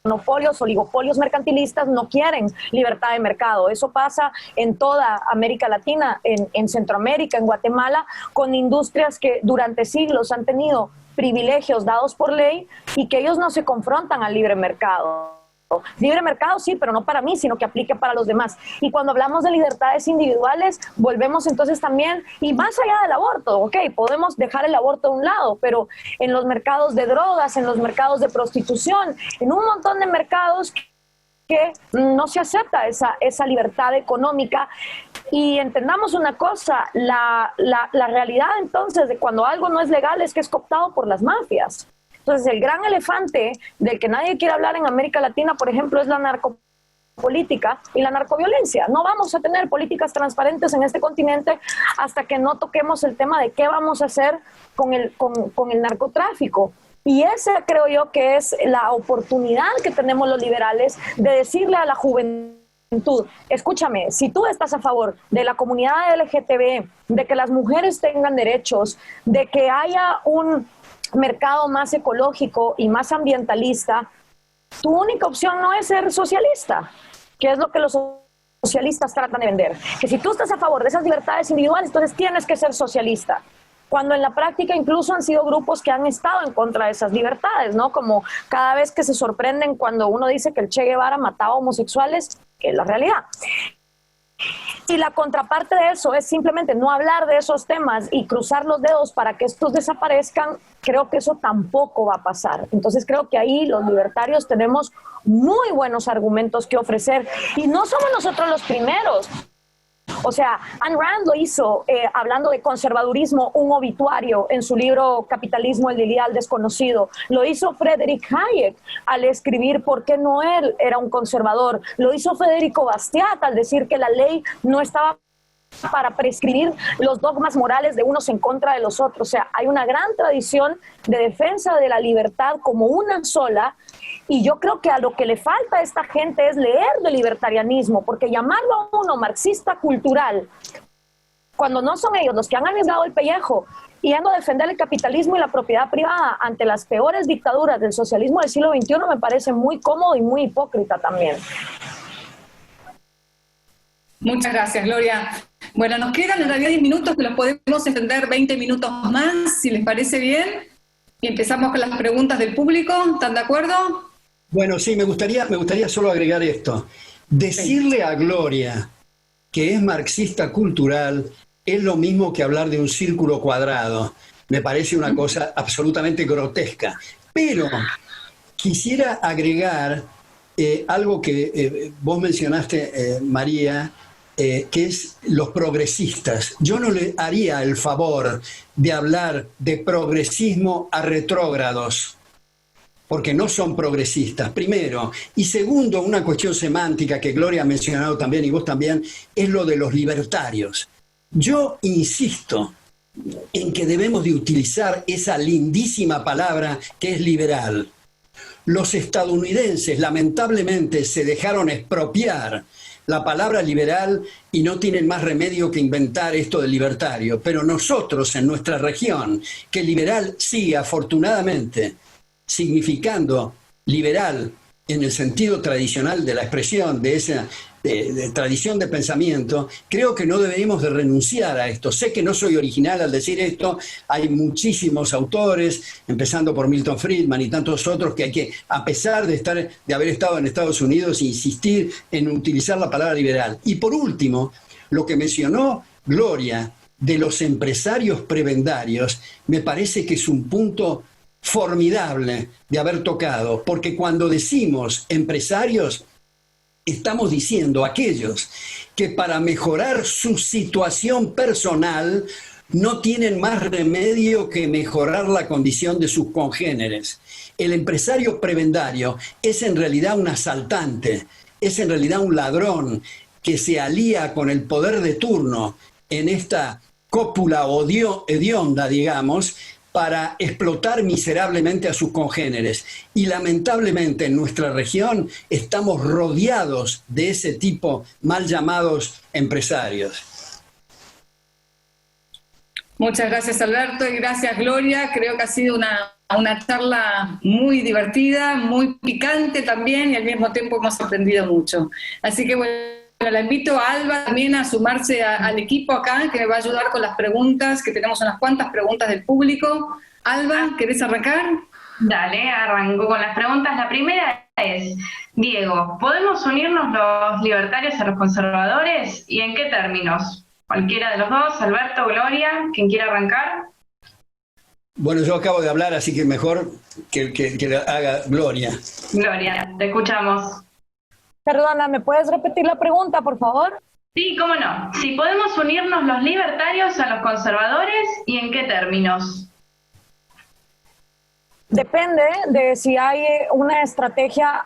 S3: monopolios, oligopolios mercantilistas no quieren libertad de mercado. Eso pasa en toda América Latina, en Centroamérica, en Guatemala, con industrias que durante siglos han tenido privilegios dados por ley y que ellos no se confrontan al libre mercado. Libre mercado sí, pero no para mí, sino que aplique para los demás. Y cuando hablamos de libertades individuales, volvemos entonces también, y más allá del aborto, ok, podemos dejar el aborto a un lado, pero en los mercados de drogas, en los mercados de prostitución, en un montón de mercados que no se acepta esa libertad económica. Y entendamos una cosa, la realidad entonces de cuando algo no es legal es que es cooptado por las mafias. Entonces, el gran elefante del que nadie quiere hablar en América Latina, por ejemplo, es la narcopolítica y la narcoviolencia. No vamos a tener políticas transparentes en este continente hasta que no toquemos el tema de qué vamos a hacer con el narcotráfico. Y esa creo yo que es la oportunidad que tenemos los liberales de decirle a la juventud: escúchame, si tú estás a favor de la comunidad LGTB, de que las mujeres tengan derechos, de que haya un mercado más ecológico y más ambientalista, tu única opción no es ser socialista, que es lo que los socialistas tratan de vender. Que si tú estás a favor de esas libertades individuales, entonces tienes que ser socialista. Cuando en la práctica incluso han sido grupos que han estado en contra de esas libertades, ¿no? Como cada vez que se sorprenden cuando uno dice que el Che Guevara mataba homosexuales, que es la realidad. Y la contraparte de eso es simplemente no hablar de esos temas y cruzar los dedos para que estos desaparezcan. Creo que eso tampoco va a pasar. Entonces creo que ahí los libertarios tenemos muy buenos argumentos que ofrecer y no somos nosotros los primeros. O sea, Ayn Rand lo hizo hablando de conservadurismo, un obituario en su libro Capitalismo, el ideal desconocido. Lo hizo Friedrich Hayek al escribir por qué no él era un conservador. Lo hizo Federico Bastiat al decir que la ley no estaba para prescribir los dogmas morales de unos en contra de los otros. O sea, hay una gran tradición de defensa de la libertad como una sola. Y yo creo que a lo que le falta a esta gente es leer de libertarianismo, porque llamarlo a uno marxista cultural, cuando no son ellos los que han arriesgado el pellejo yendo a defender el capitalismo y la propiedad privada ante las peores dictaduras del socialismo del siglo XXI, me parece muy cómodo y muy hipócrita también.
S1: Muchas gracias, Gloria. Bueno, nos quedan en realidad 10 minutos, que los podemos extender 20 minutos más, si les parece bien. Y empezamos con las preguntas del público. ¿Están de acuerdo?
S2: Bueno, sí, me gustaría solo agregar esto. Decirle a Gloria que es marxista cultural es lo mismo que hablar de un círculo cuadrado. Me parece una cosa absolutamente grotesca. Pero quisiera agregar algo que vos mencionaste, María, que es los progresistas. Yo no le haría el favor de hablar de progresismo a retrógrados, porque no son progresistas, primero. Y segundo, una cuestión semántica que Gloria ha mencionado también, y vos también, es lo de los libertarios. Yo insisto en que debemos de utilizar esa lindísima palabra que es liberal. Los estadounidenses, lamentablemente, se dejaron expropiar la palabra liberal y no tienen más remedio que inventar esto de libertario. Pero nosotros, en nuestra región, que liberal sí, afortunadamente, significando liberal en el sentido tradicional de la expresión, de esa de tradición de pensamiento, creo que no deberíamos de renunciar a esto. Sé que no soy original al decir esto, hay muchísimos autores, empezando por Milton Friedman y tantos otros, que hay que, a pesar de haber estado en Estados Unidos, insistir en utilizar la palabra liberal. Y por último, lo que mencionó Gloria de los empresarios prebendarios, me parece que es un punto formidable de haber tocado, porque cuando decimos empresarios, estamos diciendo a aquellos que para mejorar su situación personal no tienen más remedio que mejorar la condición de sus congéneres. El empresario prebendario es en realidad un asaltante, es en realidad un ladrón que se alía con el poder de turno en esta cópula hedionda, digamos, para explotar miserablemente a sus congéneres. Y lamentablemente en nuestra región estamos rodeados de ese tipo mal llamados empresarios.
S1: Muchas gracias, Alberto, y gracias, Gloria. Creo que ha sido una una charla muy divertida, muy picante también, y al mismo tiempo hemos aprendido mucho. Así que bueno, la invito a Alba también a sumarse al equipo acá, que me va a ayudar con las preguntas, que tenemos unas cuantas preguntas del público. Alba, ¿querés arrancar?
S4: Dale, arranco con las preguntas. La primera es, Diego, ¿podemos unirnos los libertarios a los conservadores? ¿Y en qué términos? Cualquiera de los dos, Alberto, Gloria, quien quiera arrancar.
S2: Bueno, yo acabo de hablar, así que mejor que lo haga Gloria.
S4: Gloria, te escuchamos.
S3: Perdona, ¿me puedes repetir la pregunta, por favor?
S4: Sí, cómo no. Si podemos unirnos los libertarios a los conservadores, ¿y en qué términos?
S3: Depende de si hay una estrategia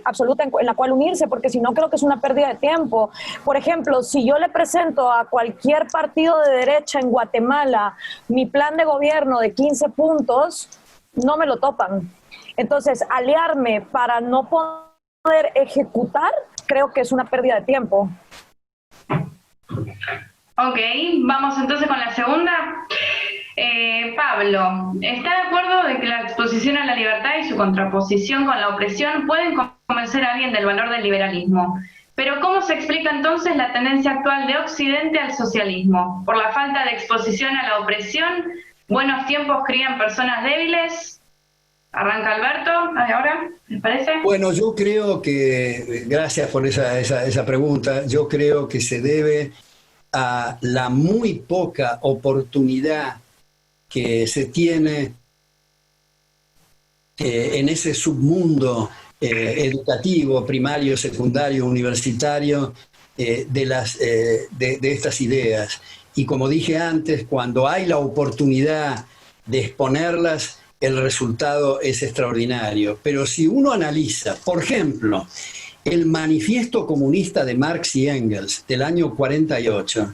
S3: absoluta en la cual unirse, porque si no creo que es una pérdida de tiempo. Por ejemplo, si yo le presento a cualquier partido de derecha en Guatemala mi plan de gobierno de 15 puntos, no me lo topan. Entonces, aliarme para no poder ejecutar, creo que es una pérdida de tiempo.
S4: Ok, vamos entonces con la segunda. Pablo, ¿está de acuerdo de que la exposición a la libertad y su contraposición con la opresión pueden convencer a alguien del valor del liberalismo? Pero ¿cómo se explica entonces la tendencia actual de Occidente al socialismo? ¿Por la falta de exposición a la opresión? ¿Buenos tiempos crían personas débiles? Arranca Alberto, ahora, ¿les parece?
S2: Bueno, yo creo que, gracias por esa pregunta, yo creo que se debe a la muy poca oportunidad que se tiene en ese submundo educativo, primario, secundario, universitario, de estas ideas. Y como dije antes, cuando hay la oportunidad de exponerlas, el resultado es extraordinario. Pero si uno analiza, por ejemplo, el Manifiesto Comunista de Marx y Engels del año 48,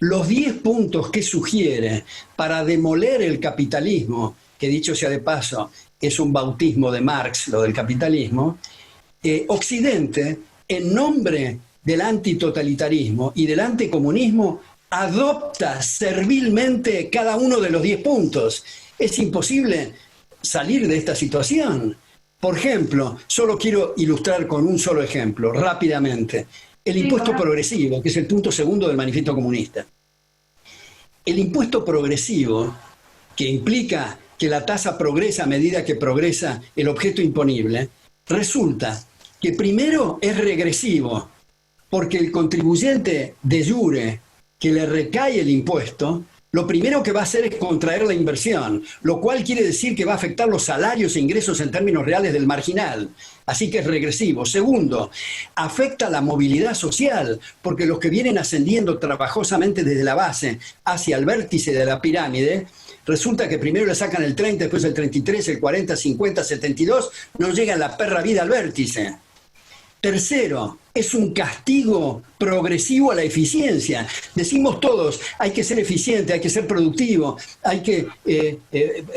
S2: los 10 puntos que sugiere para demoler el capitalismo, que dicho sea de paso, es un bautismo de Marx, lo del capitalismo, Occidente, en nombre del antitotalitarismo y del anticomunismo, adopta servilmente cada uno de los 10 puntos. Es imposible salir de esta situación. Por ejemplo, solo quiero ilustrar con un solo ejemplo, rápidamente. El impuesto progresivo, que es el punto segundo del Manifiesto Comunista. El impuesto progresivo, que implica que la tasa progresa a medida que progresa el objeto imponible, resulta que primero es regresivo, porque el contribuyente de jure que le recae el impuesto, lo primero que va a hacer es contraer la inversión, lo cual quiere decir que va a afectar los salarios e ingresos en términos reales del marginal. Así que es regresivo. Segundo, afecta la movilidad social, porque los que vienen ascendiendo trabajosamente desde la base hacia el vértice de la pirámide, resulta que primero le sacan el 30, después el 33, el 40, 50, 72, no llegan la perra vida al vértice. Tercero, es un castigo progresivo a la eficiencia. Decimos todos, hay que ser eficiente, hay que ser productivo, hay que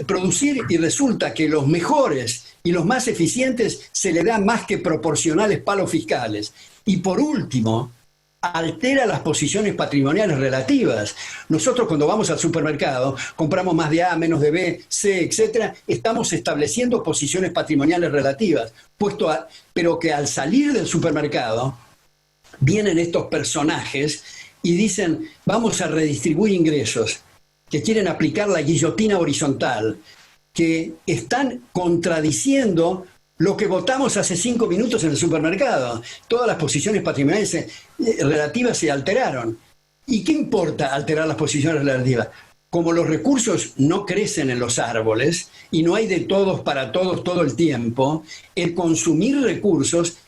S2: producir, y resulta que los mejores y los más eficientes se le dan más que proporcionales palos fiscales. Y por último, altera las posiciones patrimoniales relativas. Nosotros cuando vamos al supermercado, compramos más de A, menos de B, C, etcétera, estamos estableciendo posiciones patrimoniales relativas, pero que al salir del supermercado vienen estos personajes y dicen, vamos a redistribuir ingresos, que quieren aplicar la guillotina horizontal, que están contradiciendo lo que votamos hace 5 minutos en el supermercado. Todas las posiciones patrimoniales relativas se alteraron. ¿Y qué importa alterar las posiciones relativas? Como los recursos no crecen en los árboles y no hay de todos para todos todo el tiempo, el consumir recursos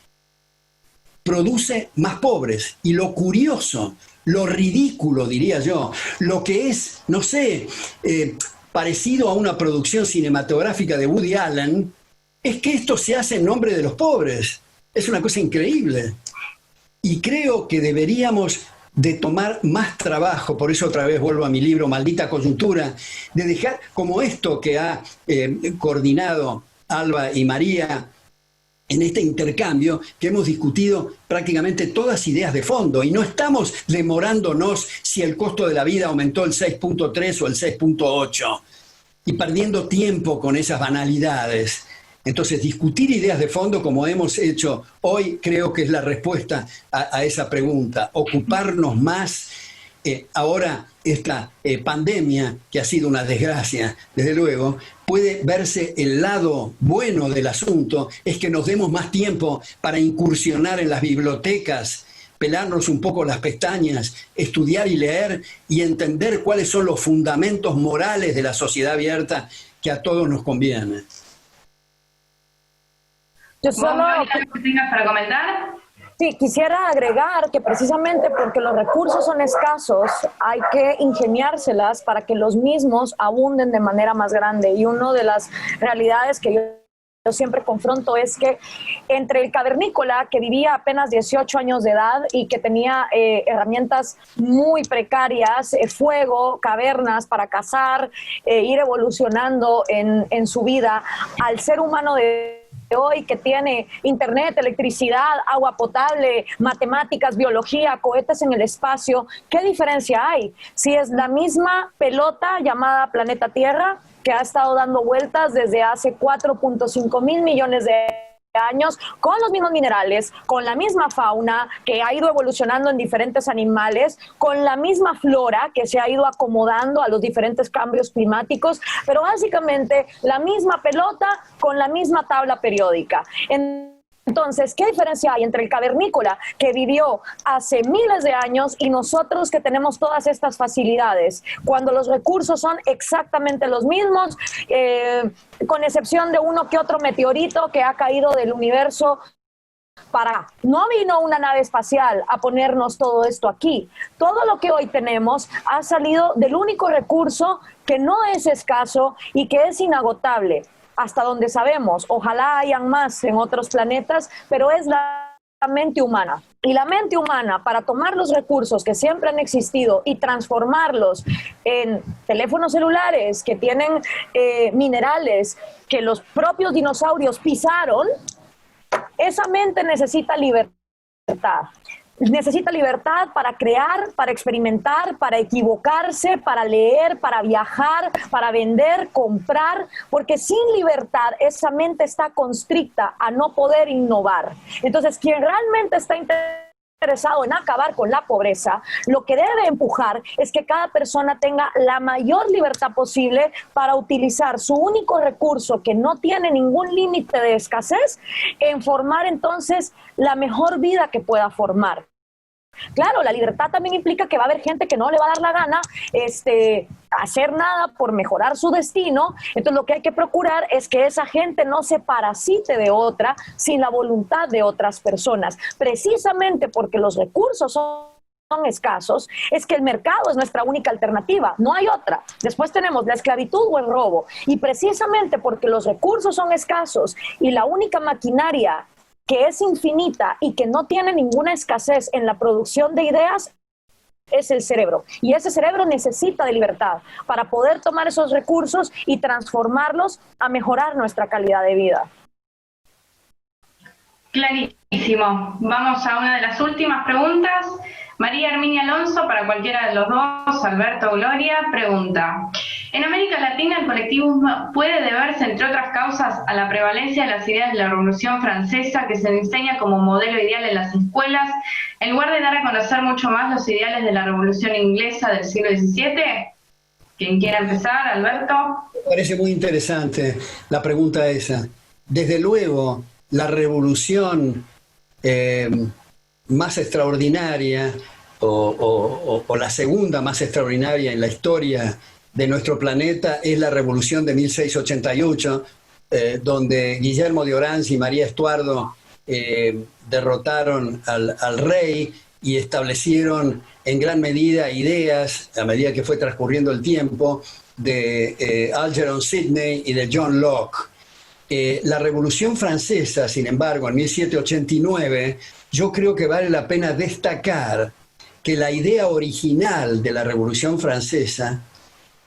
S2: produce más pobres. Y lo curioso, lo ridículo, diría yo, lo que es, no sé, parecido a una producción cinematográfica de Woody Allen, es que esto se hace en nombre de los pobres. Es una cosa increíble. Y creo que deberíamos de tomar más trabajo, por eso otra vez vuelvo a mi libro Maldita Coyuntura, de dejar como esto que ha coordinado Alba y María en este intercambio, que hemos discutido prácticamente todas ideas de fondo, y no estamos demorándonos si el costo de la vida aumentó el 6.3 o el 6.8. y perdiendo tiempo con esas banalidades. Entonces, discutir ideas de fondo como hemos hecho hoy creo que es la respuesta a esa pregunta. Ocuparnos más. Ahora esta pandemia, que ha sido una desgracia, desde luego, puede verse el lado bueno del asunto, es que nos demos más tiempo para incursionar en las bibliotecas, pelarnos un poco las pestañas, estudiar y leer y entender cuáles son los fundamentos morales de la sociedad abierta que a todos nos conviene.
S3: Yo solo...
S4: ¿Qué tengas para comentar?
S3: Sí, quisiera agregar que precisamente porque los recursos son escasos, hay que ingeniárselas para que los mismos abunden de manera más grande. Y una de las realidades que yo siempre confronto es que entre el cavernícola que vivía apenas 18 años de edad y que tenía herramientas muy precarias, fuego, cavernas para cazar, ir evolucionando en su vida, al ser humano de hoy que tiene internet, electricidad, agua potable, matemáticas, biología, cohetes en el espacio, ¿qué diferencia hay? Si es la misma pelota llamada planeta Tierra que ha estado dando vueltas desde hace 4.5 mil millones de años, con los mismos minerales, con la misma fauna que ha ido evolucionando en diferentes animales, con la misma flora que se ha ido acomodando a los diferentes cambios climáticos, pero básicamente la misma pelota con la misma tabla periódica. Entonces, ¿qué diferencia hay entre el cavernícola que vivió hace miles de años y nosotros que tenemos todas estas facilidades? Cuando los recursos son exactamente los mismos, con excepción de uno que otro meteorito que ha caído del universo no vino una nave espacial a ponernos todo esto aquí. Todo lo que hoy tenemos ha salido del único recurso que no es escaso y que es inagotable. Hasta donde sabemos, ojalá hayan más en otros planetas, pero es la mente humana. Y la mente humana, para tomar los recursos que siempre han existido y transformarlos en teléfonos celulares que tienen minerales que los propios dinosaurios pisaron, esa mente necesita libertad. Necesita libertad para crear, para experimentar, para equivocarse, para leer, para viajar, para vender, comprar, porque sin libertad esa mente está constricta a no poder innovar. Entonces, quien realmente está interesado en acabar con la pobreza, lo que debe empujar es que cada persona tenga la mayor libertad posible para utilizar su único recurso que no tiene ningún límite de escasez en formar entonces la mejor vida que pueda formar. Claro, la libertad también implica que va a haber gente que no le va a dar la gana hacer nada por mejorar su destino. Entonces lo que hay que procurar es que esa gente no se parasite de otra sin la voluntad de otras personas. Precisamente porque los recursos son escasos, es que el mercado es nuestra única alternativa, no hay otra. Después tenemos la esclavitud o el robo. Y precisamente porque los recursos son escasos y la única maquinaria que es infinita y que no tiene ninguna escasez en la producción de ideas, es el cerebro. Y ese cerebro necesita de libertad para poder tomar esos recursos y transformarlos a mejorar nuestra calidad de vida.
S4: Clarísimo. Vamos a una de las últimas preguntas. María Herminia Alonso, para cualquiera de los dos, Alberto o Gloria, pregunta: ¿en América Latina el colectivismo puede deberse, entre otras causas, a la prevalencia de las ideas de la Revolución Francesa que se enseña como modelo ideal en las escuelas, en lugar de dar a conocer mucho más los ideales de la Revolución Inglesa del siglo XVII? ¿Quién quiera empezar, Alberto?
S2: Me parece muy interesante la pregunta esa. Desde luego, la revolución más extraordinaria o la segunda más extraordinaria en la historia de nuestro planeta es la Revolución de 1688, donde Guillermo de Orange y María Estuardo derrotaron al rey y establecieron en gran medida ideas, a medida que fue transcurriendo el tiempo, de Algernon Sidney y de John Locke. La Revolución Francesa, sin embargo, en 1789, yo creo que vale la pena destacar que la idea original de la Revolución Francesa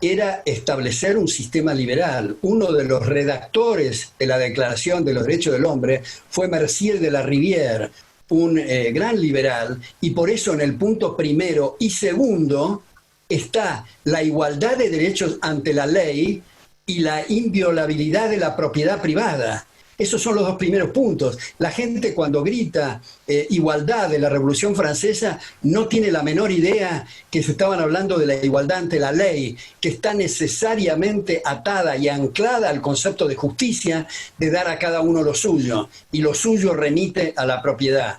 S2: era establecer un sistema liberal. Uno de los redactores de la Declaración de los Derechos del Hombre fue Mercier de la Rivière, un gran liberal, y por eso en el punto primero y segundo está la igualdad de derechos ante la ley y la inviolabilidad de la propiedad privada. Esos son los dos primeros puntos. La gente cuando grita igualdad de la Revolución Francesa no tiene la menor idea que se estaban hablando de la igualdad ante la ley, que está necesariamente atada y anclada al concepto de justicia, de dar a cada uno lo suyo, y lo suyo remite a la propiedad.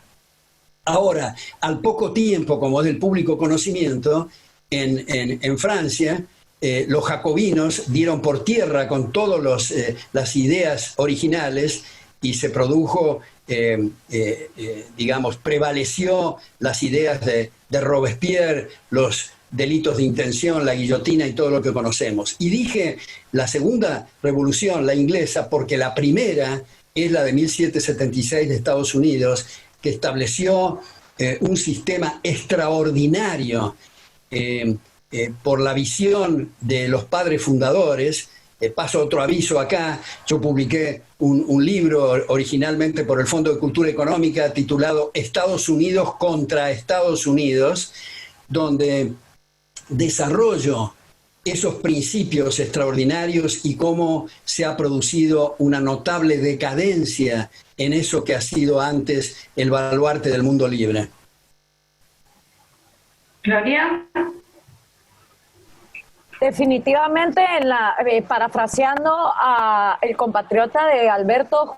S2: Ahora, al poco tiempo, como es del público conocimiento, en Francia, los jacobinos dieron por tierra con todas las ideas originales y se produjo, digamos, prevaleció las ideas de Robespierre, los delitos de intención, la guillotina y todo lo que conocemos. Y dije la segunda revolución, la inglesa, porque la primera es la de 1776 de Estados Unidos, que estableció un sistema extraordinario por la visión de los padres fundadores. Paso otro aviso acá, yo publiqué un libro originalmente por el Fondo de Cultura Económica titulado Estados Unidos contra Estados Unidos, donde desarrollo esos principios extraordinarios y cómo se ha producido una notable decadencia en eso que ha sido antes el baluarte del mundo libre.
S4: Gloria.
S3: Definitivamente, parafraseando a el compatriota de Alberto,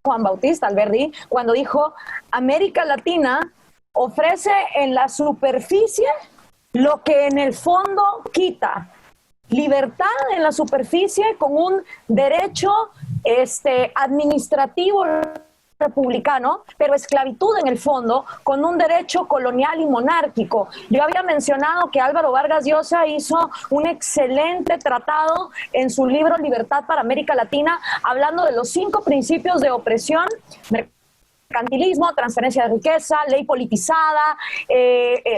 S3: Juan Bautista Alberdi, cuando dijo: América Latina ofrece en la superficie lo que en el fondo quita. Libertad en la superficie con un derecho administrativo republicano, pero esclavitud en el fondo con un derecho colonial y monárquico. Yo había mencionado que Álvaro Vargas Llosa hizo un excelente tratado en su libro Libertad para América Latina, hablando de los 5 principios de opresión: mercantilismo, transferencia de riqueza, ley politizada,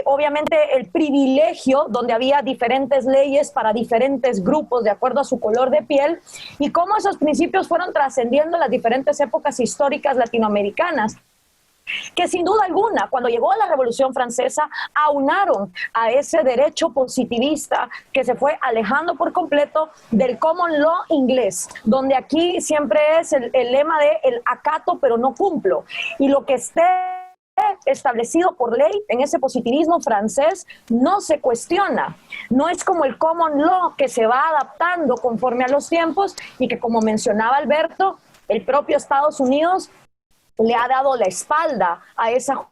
S3: obviamente el privilegio, donde había diferentes leyes para diferentes grupos de acuerdo a su color de piel, y cómo esos principios fueron trascendiendo las diferentes épocas históricas latinoamericanas, que sin duda alguna, cuando llegó la Revolución Francesa, aunaron a ese derecho positivista que se fue alejando por completo del common law inglés, donde aquí siempre es el lema de el acato pero no cumplo, y lo que esté establecido por ley en ese positivismo francés no se cuestiona. No es como el common law, que se va adaptando conforme a los tiempos y que, como mencionaba Alberto, el propio Estados Unidos le ha dado la espalda a esa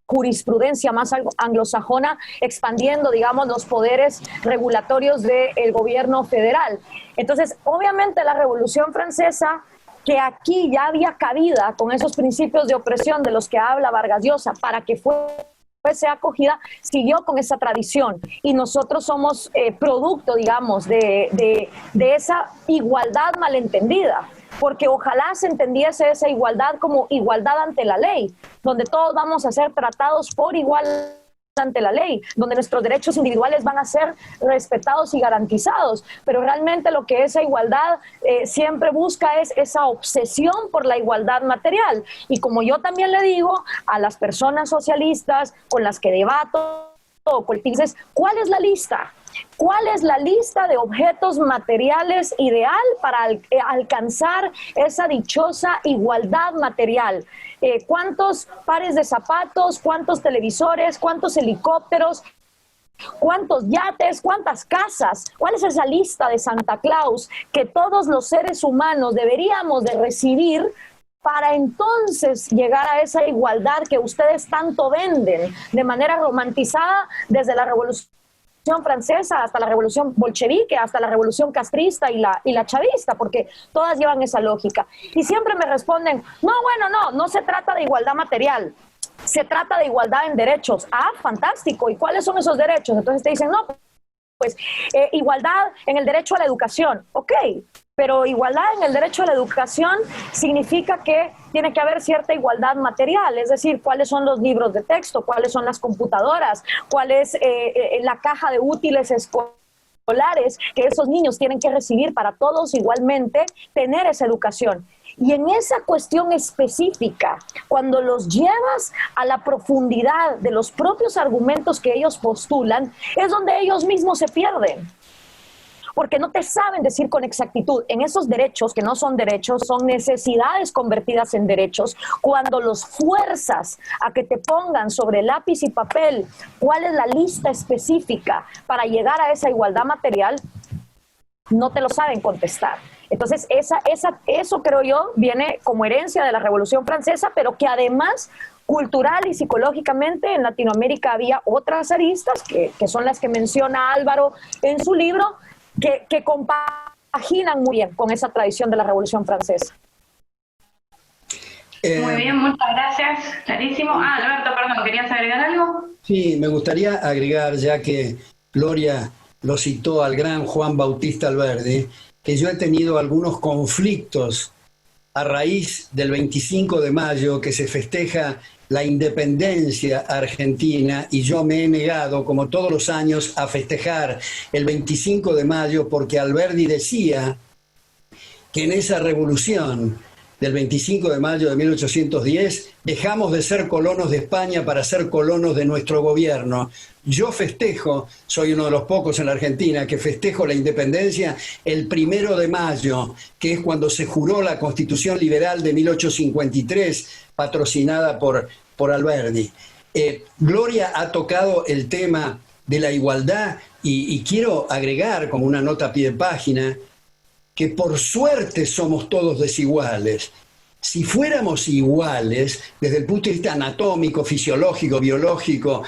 S3: jurisprudencia más anglosajona, expandiendo, digamos, los poderes regulatorios del gobierno federal. Entonces, obviamente la Revolución Francesa, que aquí ya había cabida con esos principios de opresión de los que habla Vargas Llosa para que fuese acogida, siguió con esa tradición, y nosotros somos producto, digamos, de esa igualdad malentendida. Porque ojalá se entendiese esa igualdad como igualdad ante la ley, donde todos vamos a ser tratados por igual ante la ley, donde nuestros derechos individuales van a ser respetados y garantizados. Pero realmente lo que esa igualdad siempre busca es esa obsesión por la igualdad material. Y como yo también le digo a las personas socialistas con las que debato, dices, ¿cuál es la lista? ¿Cuál es la lista de objetos materiales ideal para alcanzar esa dichosa igualdad material? ¿Cuántos pares de zapatos? ¿Cuántos televisores? ¿Cuántos helicópteros? ¿Cuántos yates? ¿Cuántas casas? ¿Cuál es esa lista de Santa Claus que todos los seres humanos deberíamos de recibir para entonces llegar a esa igualdad que ustedes tanto venden de manera romantizada desde la Revolución Francesa hasta la Revolución bolchevique, hasta la Revolución castrista y la chavista, porque todas llevan esa lógica? Y siempre me responden, no se trata de igualdad material, se trata de igualdad en derechos. Ah, fantástico, ¿y cuáles son esos derechos? Entonces te dicen, no, pues igualdad en el derecho a la educación. Ok, pero igualdad en el derecho a la educación significa que tiene que haber cierta igualdad material, es decir, cuáles son los libros de texto, cuáles son las computadoras, cuál es la caja de útiles escolares que esos niños tienen que recibir para todos igualmente tener esa educación. Y en esa cuestión específica, cuando los llevas a la profundidad de los propios argumentos que ellos postulan, es donde ellos mismos se pierden. porque no te saben decir con exactitud en esos derechos que no son derechos, son necesidades convertidas en derechos. Cuando los fuerzas a que te pongan sobre lápiz y papel cuál es la lista específica para llegar a esa igualdad material, no te lo saben contestar. Entonces, eso creo yo viene como herencia de la Revolución Francesa, pero que además cultural y psicológicamente en Latinoamérica había otras aristas que son las que menciona Álvaro en su libro, que compaginan muy bien con esa tradición de la Revolución Francesa.
S4: Muy bien, muchas gracias, clarísimo. Alberto, perdón, ¿querías agregar algo?
S2: Sí, me gustaría agregar, ya que Gloria lo citó al gran Juan Bautista Alberdi, que yo he tenido algunos conflictos a raíz del 25 de mayo, que se festeja la independencia argentina, y yo me he negado, como todos los años, a festejar el 25 de mayo, porque Alberdi decía que en esa revolución del 25 de mayo de 1810 dejamos de ser colonos de España para ser colonos de nuestro gobierno. Yo festejo, soy uno de los pocos en la Argentina que festejo la independencia el 1 de mayo, que es cuando se juró la Constitución Liberal de 1853, patrocinada por Alberdi. Gloria ha tocado el tema de la igualdad y quiero agregar como una nota a pie de página que por suerte somos todos desiguales. Si fuéramos iguales, desde el punto de vista anatómico, fisiológico, biológico,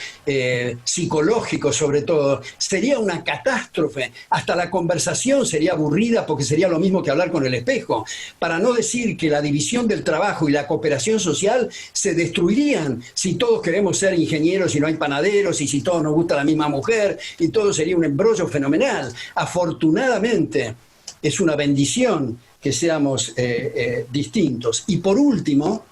S2: psicológico sobre todo, sería una catástrofe. Hasta la conversación sería aburrida porque sería lo mismo que hablar con el espejo. Para no decir que la división del trabajo y la cooperación social se destruirían si todos queremos ser ingenieros y no hay panaderos, y si todos nos gusta la misma mujer, y todo sería un embrollo fenomenal. Afortunadamente, es una bendición que seamos distintos. Y por último,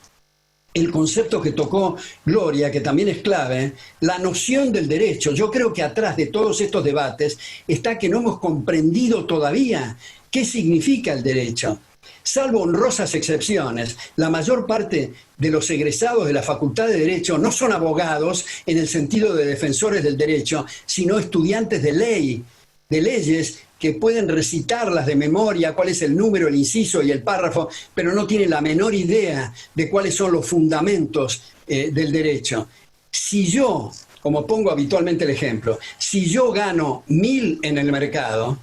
S2: el concepto que tocó Gloria, que también es clave, la noción del derecho. Yo creo que atrás de todos estos debates está que no hemos comprendido todavía qué significa el derecho. Salvo honrosas excepciones, la mayor parte de los egresados de la Facultad de Derecho no son abogados en el sentido de defensores del derecho, sino estudiantes de ley, de leyes, que pueden recitarlas de memoria, cuál es el número, el inciso y el párrafo, pero no tienen la menor idea de cuáles son los fundamentos del derecho. Si yo, como pongo habitualmente el ejemplo, si yo gano 1.000 en el mercado,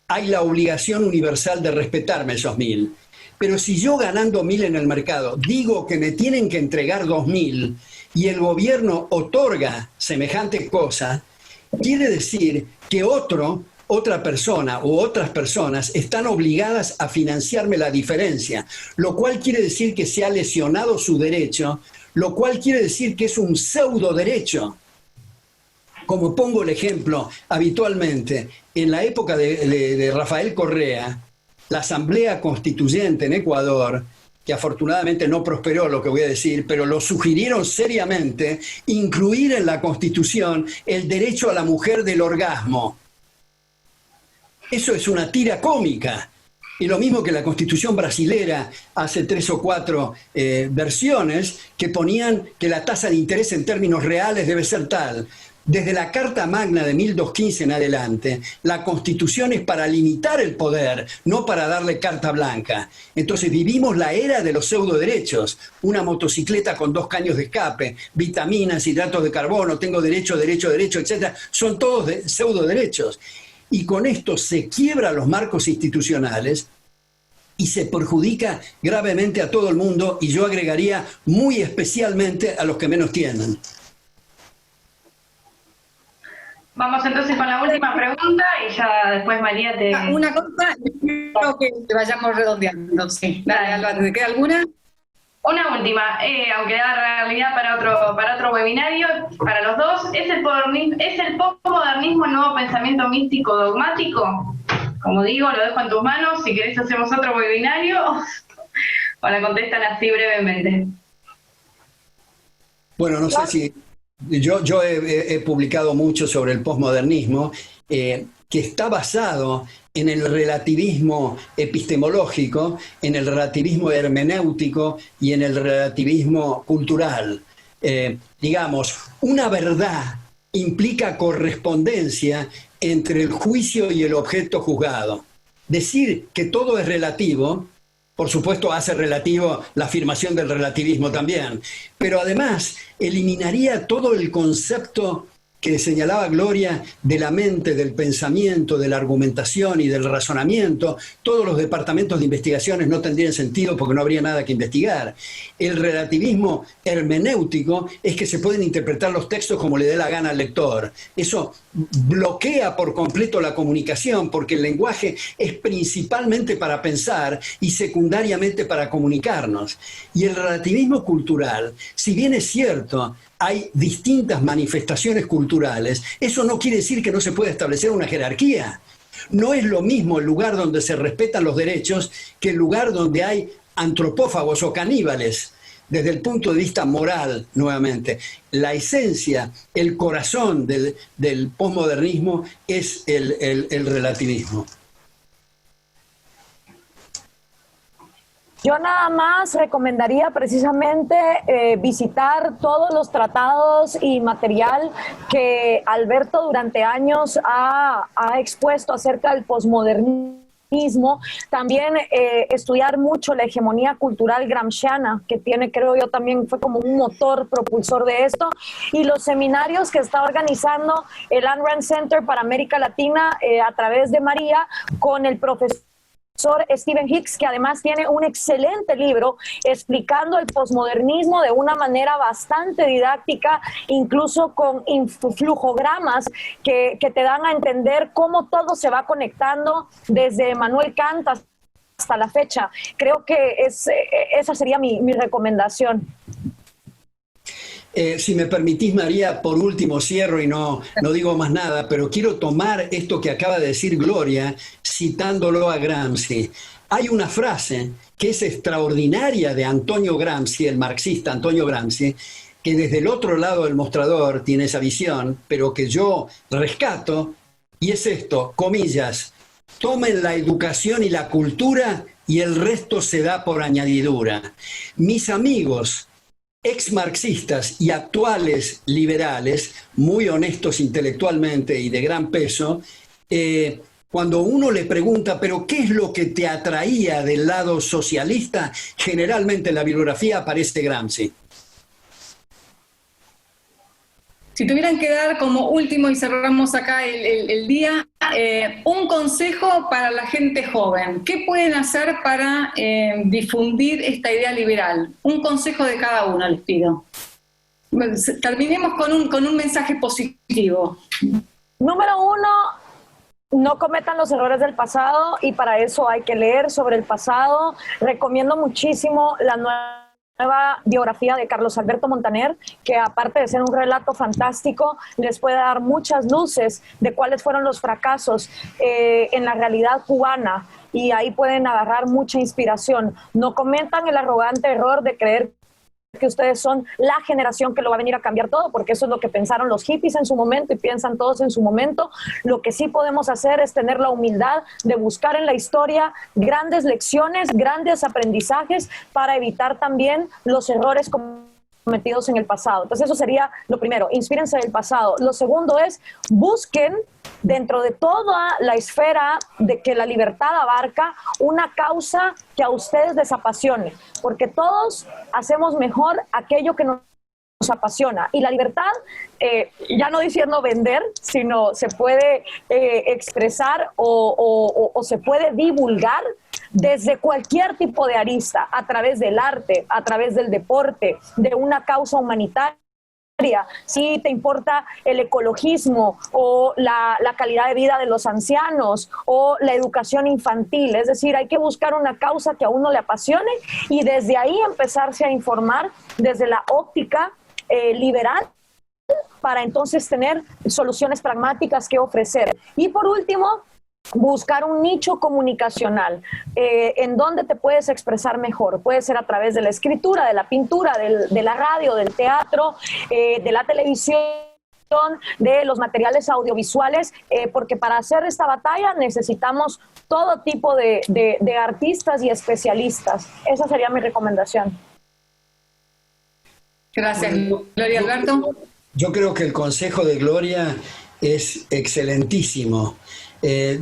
S2: hay la obligación universal de respetarme esos 1.000. Pero si yo ganando 1.000 en el mercado digo que me tienen que entregar 2.000 y el gobierno otorga semejante cosa, quiere decir que otra persona u otras personas están obligadas a financiarme la diferencia, lo cual quiere decir que se ha lesionado su derecho, lo cual quiere decir que es un pseudo derecho. Como pongo el ejemplo habitualmente, en la época de Rafael Correa, la Asamblea Constituyente en Ecuador, que afortunadamente no prosperó lo que voy a decir, pero lo sugirieron seriamente, incluir en la Constitución el derecho a la mujer del orgasmo. Eso es una tira cómica. Y lo mismo que la Constitución brasilera hace 3 o 4 versiones que ponían que la tasa de interés en términos reales debe ser tal. Desde la Carta Magna de 1215 en adelante, la Constitución es para limitar el poder, no para darle carta blanca. Entonces vivimos la era de los pseudoderechos. Una motocicleta con 2 caños de escape, vitaminas, hidratos de carbono, tengo derecho, etc. Son todos pseudoderechos. Y con esto se quiebran los marcos institucionales y se perjudica gravemente a todo el mundo, y yo agregaría muy especialmente a los que menos tienen.
S4: Vamos entonces con la última pregunta y ya después María te...
S1: Una cosa, creo que vayamos redondeando. Sí. Dale, Álvaro, ¿te queda alguna?
S4: Una última, aunque da realidad para otro webinario, para los dos. ¿Es el postmodernismo el nuevo pensamiento místico dogmático? Como digo, lo dejo en tus manos. Si querés hacemos otro webinario o la contestan así brevemente.
S2: Bueno, no sé si... Yo he publicado mucho sobre el postmodernismo, que está basado en el relativismo epistemológico, en el relativismo hermenéutico y en el relativismo cultural. Digamos, una verdad implica correspondencia entre el juicio y el objeto juzgado. Decir que todo es relativo, por supuesto, hace relativo la afirmación del relativismo también, pero además eliminaría todo el concepto que señalaba Gloria de la mente, del pensamiento, de la argumentación y del razonamiento. Todos los departamentos de investigaciones no tendrían sentido porque no habría nada que investigar. El relativismo hermenéutico es que se pueden interpretar los textos como le dé la gana al lector. Eso bloquea por completo la comunicación porque el lenguaje es principalmente para pensar y secundariamente para comunicarnos. Y el relativismo cultural, si bien es cierto, hay distintas manifestaciones culturales, eso no quiere decir que no se pueda establecer una jerarquía. No es lo mismo el lugar donde se respetan los derechos que el lugar donde hay antropófagos o caníbales. Desde el punto de vista moral, nuevamente, la esencia, el corazón del posmodernismo es el relativismo.
S3: Yo nada más recomendaría precisamente visitar todos los tratados y material que Alberto durante años ha expuesto acerca del posmodernismo. También estudiar mucho la hegemonía cultural gramsciana, que tiene, creo yo, también fue como un motor propulsor de esto, y los seminarios que está organizando el Ayn Rand Center para América Latina a través de María, con el profesor Stephen Hicks, que además tiene un excelente libro explicando el posmodernismo de una manera bastante didáctica, incluso con influjogramas que te dan a entender cómo todo se va conectando desde Immanuel Kant hasta la fecha. Creo que esa sería mi recomendación.
S2: Si me permitís, María, por último cierro y no digo más nada, pero quiero tomar esto que acaba de decir Gloria, citándolo a Gramsci. Hay una frase que es extraordinaria de Antonio Gramsci, el marxista Antonio Gramsci, que desde el otro lado del mostrador tiene esa visión, pero que yo rescato, y es esto, comillas: tomen la educación y la cultura y el resto se da por añadidura. Mis amigos ex-marxistas y actuales liberales, muy honestos intelectualmente y de gran peso, cuando uno le pregunta, ¿pero qué es lo que te atraía del lado socialista? Generalmente en la bibliografía aparece Gramsci.
S1: Si tuvieran que dar como último, y cerramos acá el día, un consejo para la gente joven. ¿Qué pueden hacer para difundir esta idea liberal? Un consejo de cada uno, les pido. Terminemos con un mensaje positivo.
S3: Número uno, no cometan los errores del pasado, y para eso hay que leer sobre el pasado. Recomiendo muchísimo la nueva biografía de Carlos Alberto Montaner, que aparte de ser un relato fantástico, les puede dar muchas luces de cuáles fueron los fracasos en la realidad cubana, y ahí pueden agarrar mucha inspiración. No cometan el arrogante error de creer que ustedes son la generación que lo va a venir a cambiar todo, porque eso es lo que pensaron los hippies en su momento y piensan todos en su momento. Lo que sí podemos hacer es tener la humildad de buscar en la historia grandes lecciones, grandes aprendizajes, para evitar también los errores cometidos en el pasado. Entonces eso sería lo primero, inspírense del pasado. Lo segundo es, busquen dentro de toda la esfera de que la libertad abarca una causa que a ustedes les apasione, porque todos hacemos mejor aquello que nos apasiona. Y la libertad, ya no diciendo vender, sino se puede expresar o se puede divulgar desde cualquier tipo de arista, a través del arte, a través del deporte, de una causa humanitaria. Si te importa el ecologismo o la calidad de vida de los ancianos o la educación infantil, es decir, hay que buscar una causa que a uno le apasione y desde ahí empezarse a informar desde la óptica liberal, para entonces tener soluciones pragmáticas que ofrecer. Y por último, buscar un nicho comunicacional en donde te puedes expresar mejor. Puede ser a través de la escritura, de la pintura, de la radio, del teatro, de la televisión, de los materiales audiovisuales, porque para hacer esta batalla necesitamos todo tipo de artistas y especialistas. Esa sería mi recomendación.
S1: Gracias, Gloria. Alberto.
S2: Yo creo que el consejo de Gloria es excelentísimo.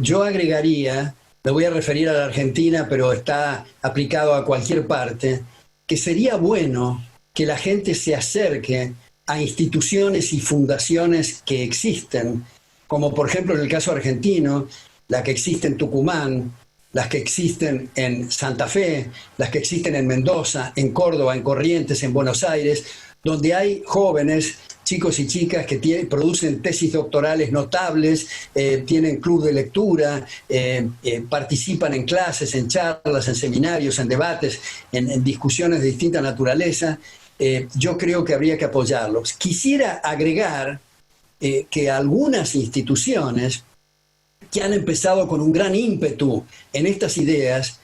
S2: Yo agregaría, me voy a referir a la Argentina, pero está aplicado a cualquier parte, que sería bueno que la gente se acerque a instituciones y fundaciones que existen, como por ejemplo en el caso argentino, la que existe en Tucumán, las que existen en Santa Fe, las que existen en Mendoza, en Córdoba, en Corrientes, en Buenos Aires, donde hay jóvenes, chicos y chicas que producen tesis doctorales notables, tienen club de lectura, participan en clases, en charlas, en seminarios, en debates, en discusiones de distinta naturaleza. Yo creo que habría que apoyarlos. Quisiera agregar que algunas instituciones que han empezado con un gran ímpetu en estas ideas,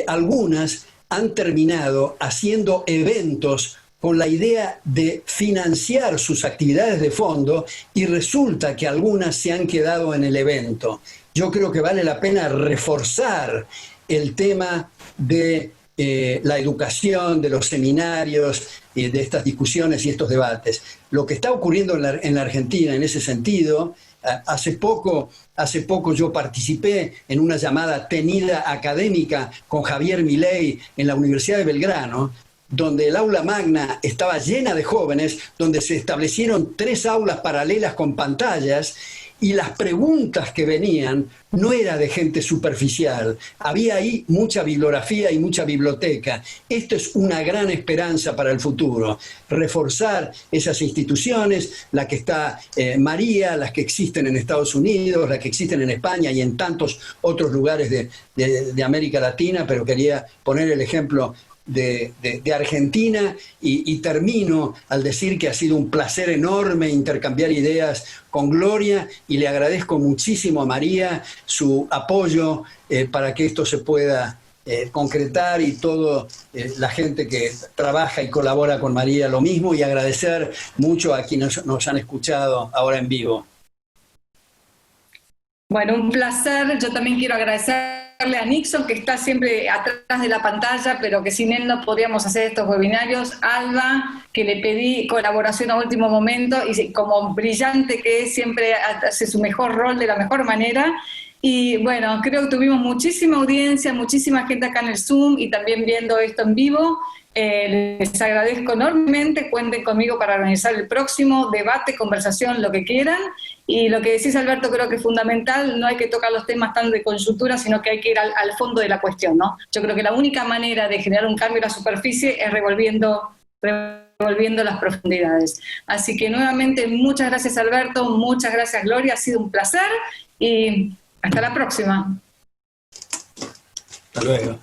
S2: algunas han terminado haciendo eventos con la idea de financiar sus actividades de fondo y resulta que algunas se han quedado en el evento. Yo creo que vale la pena reforzar el tema de la educación, de los seminarios, de estas discusiones y estos debates. Lo que está ocurriendo en la Argentina en ese sentido, hace poco yo participé en una llamada tenida académica con Javier Milei en la Universidad de Belgrano, donde el aula magna estaba llena de jóvenes, donde se establecieron 3 aulas paralelas con pantallas y las preguntas que venían no era de gente superficial, había ahí mucha bibliografía y mucha biblioteca. Esto es una gran esperanza para el futuro, reforzar esas instituciones, la que está María, las que existen en Estados Unidos, las que existen en España y en tantos otros lugares de América Latina, pero quería poner el ejemplo de Argentina y termino al decir que ha sido un placer enorme intercambiar ideas con Gloria y le agradezco muchísimo a María su apoyo para que esto se pueda concretar y toda la gente que trabaja y colabora con María lo mismo y agradecer mucho a quienes nos han escuchado ahora en vivo.
S1: Bueno, un placer. Yo también quiero agradecerle a Nixon, que está siempre atrás de la pantalla, pero que sin él no podríamos hacer estos webinarios. Alba, que le pedí colaboración a último momento, y como brillante que es, siempre hace su mejor rol de la mejor manera. Y bueno, creo que tuvimos muchísima audiencia, muchísima gente acá en el Zoom y también viendo esto en vivo. Les agradezco enormemente, cuenten conmigo para organizar el próximo debate, conversación, lo que quieran. Y lo que decís, Alberto, creo que es fundamental, no hay que tocar los temas tan de coyuntura, sino que hay que ir al fondo de la cuestión, ¿no? Yo creo que la única manera de generar un cambio en la superficie es revolviendo las profundidades. Así que nuevamente, muchas gracias, Alberto, muchas gracias, Gloria, ha sido un placer y hasta la próxima.
S2: Hasta luego.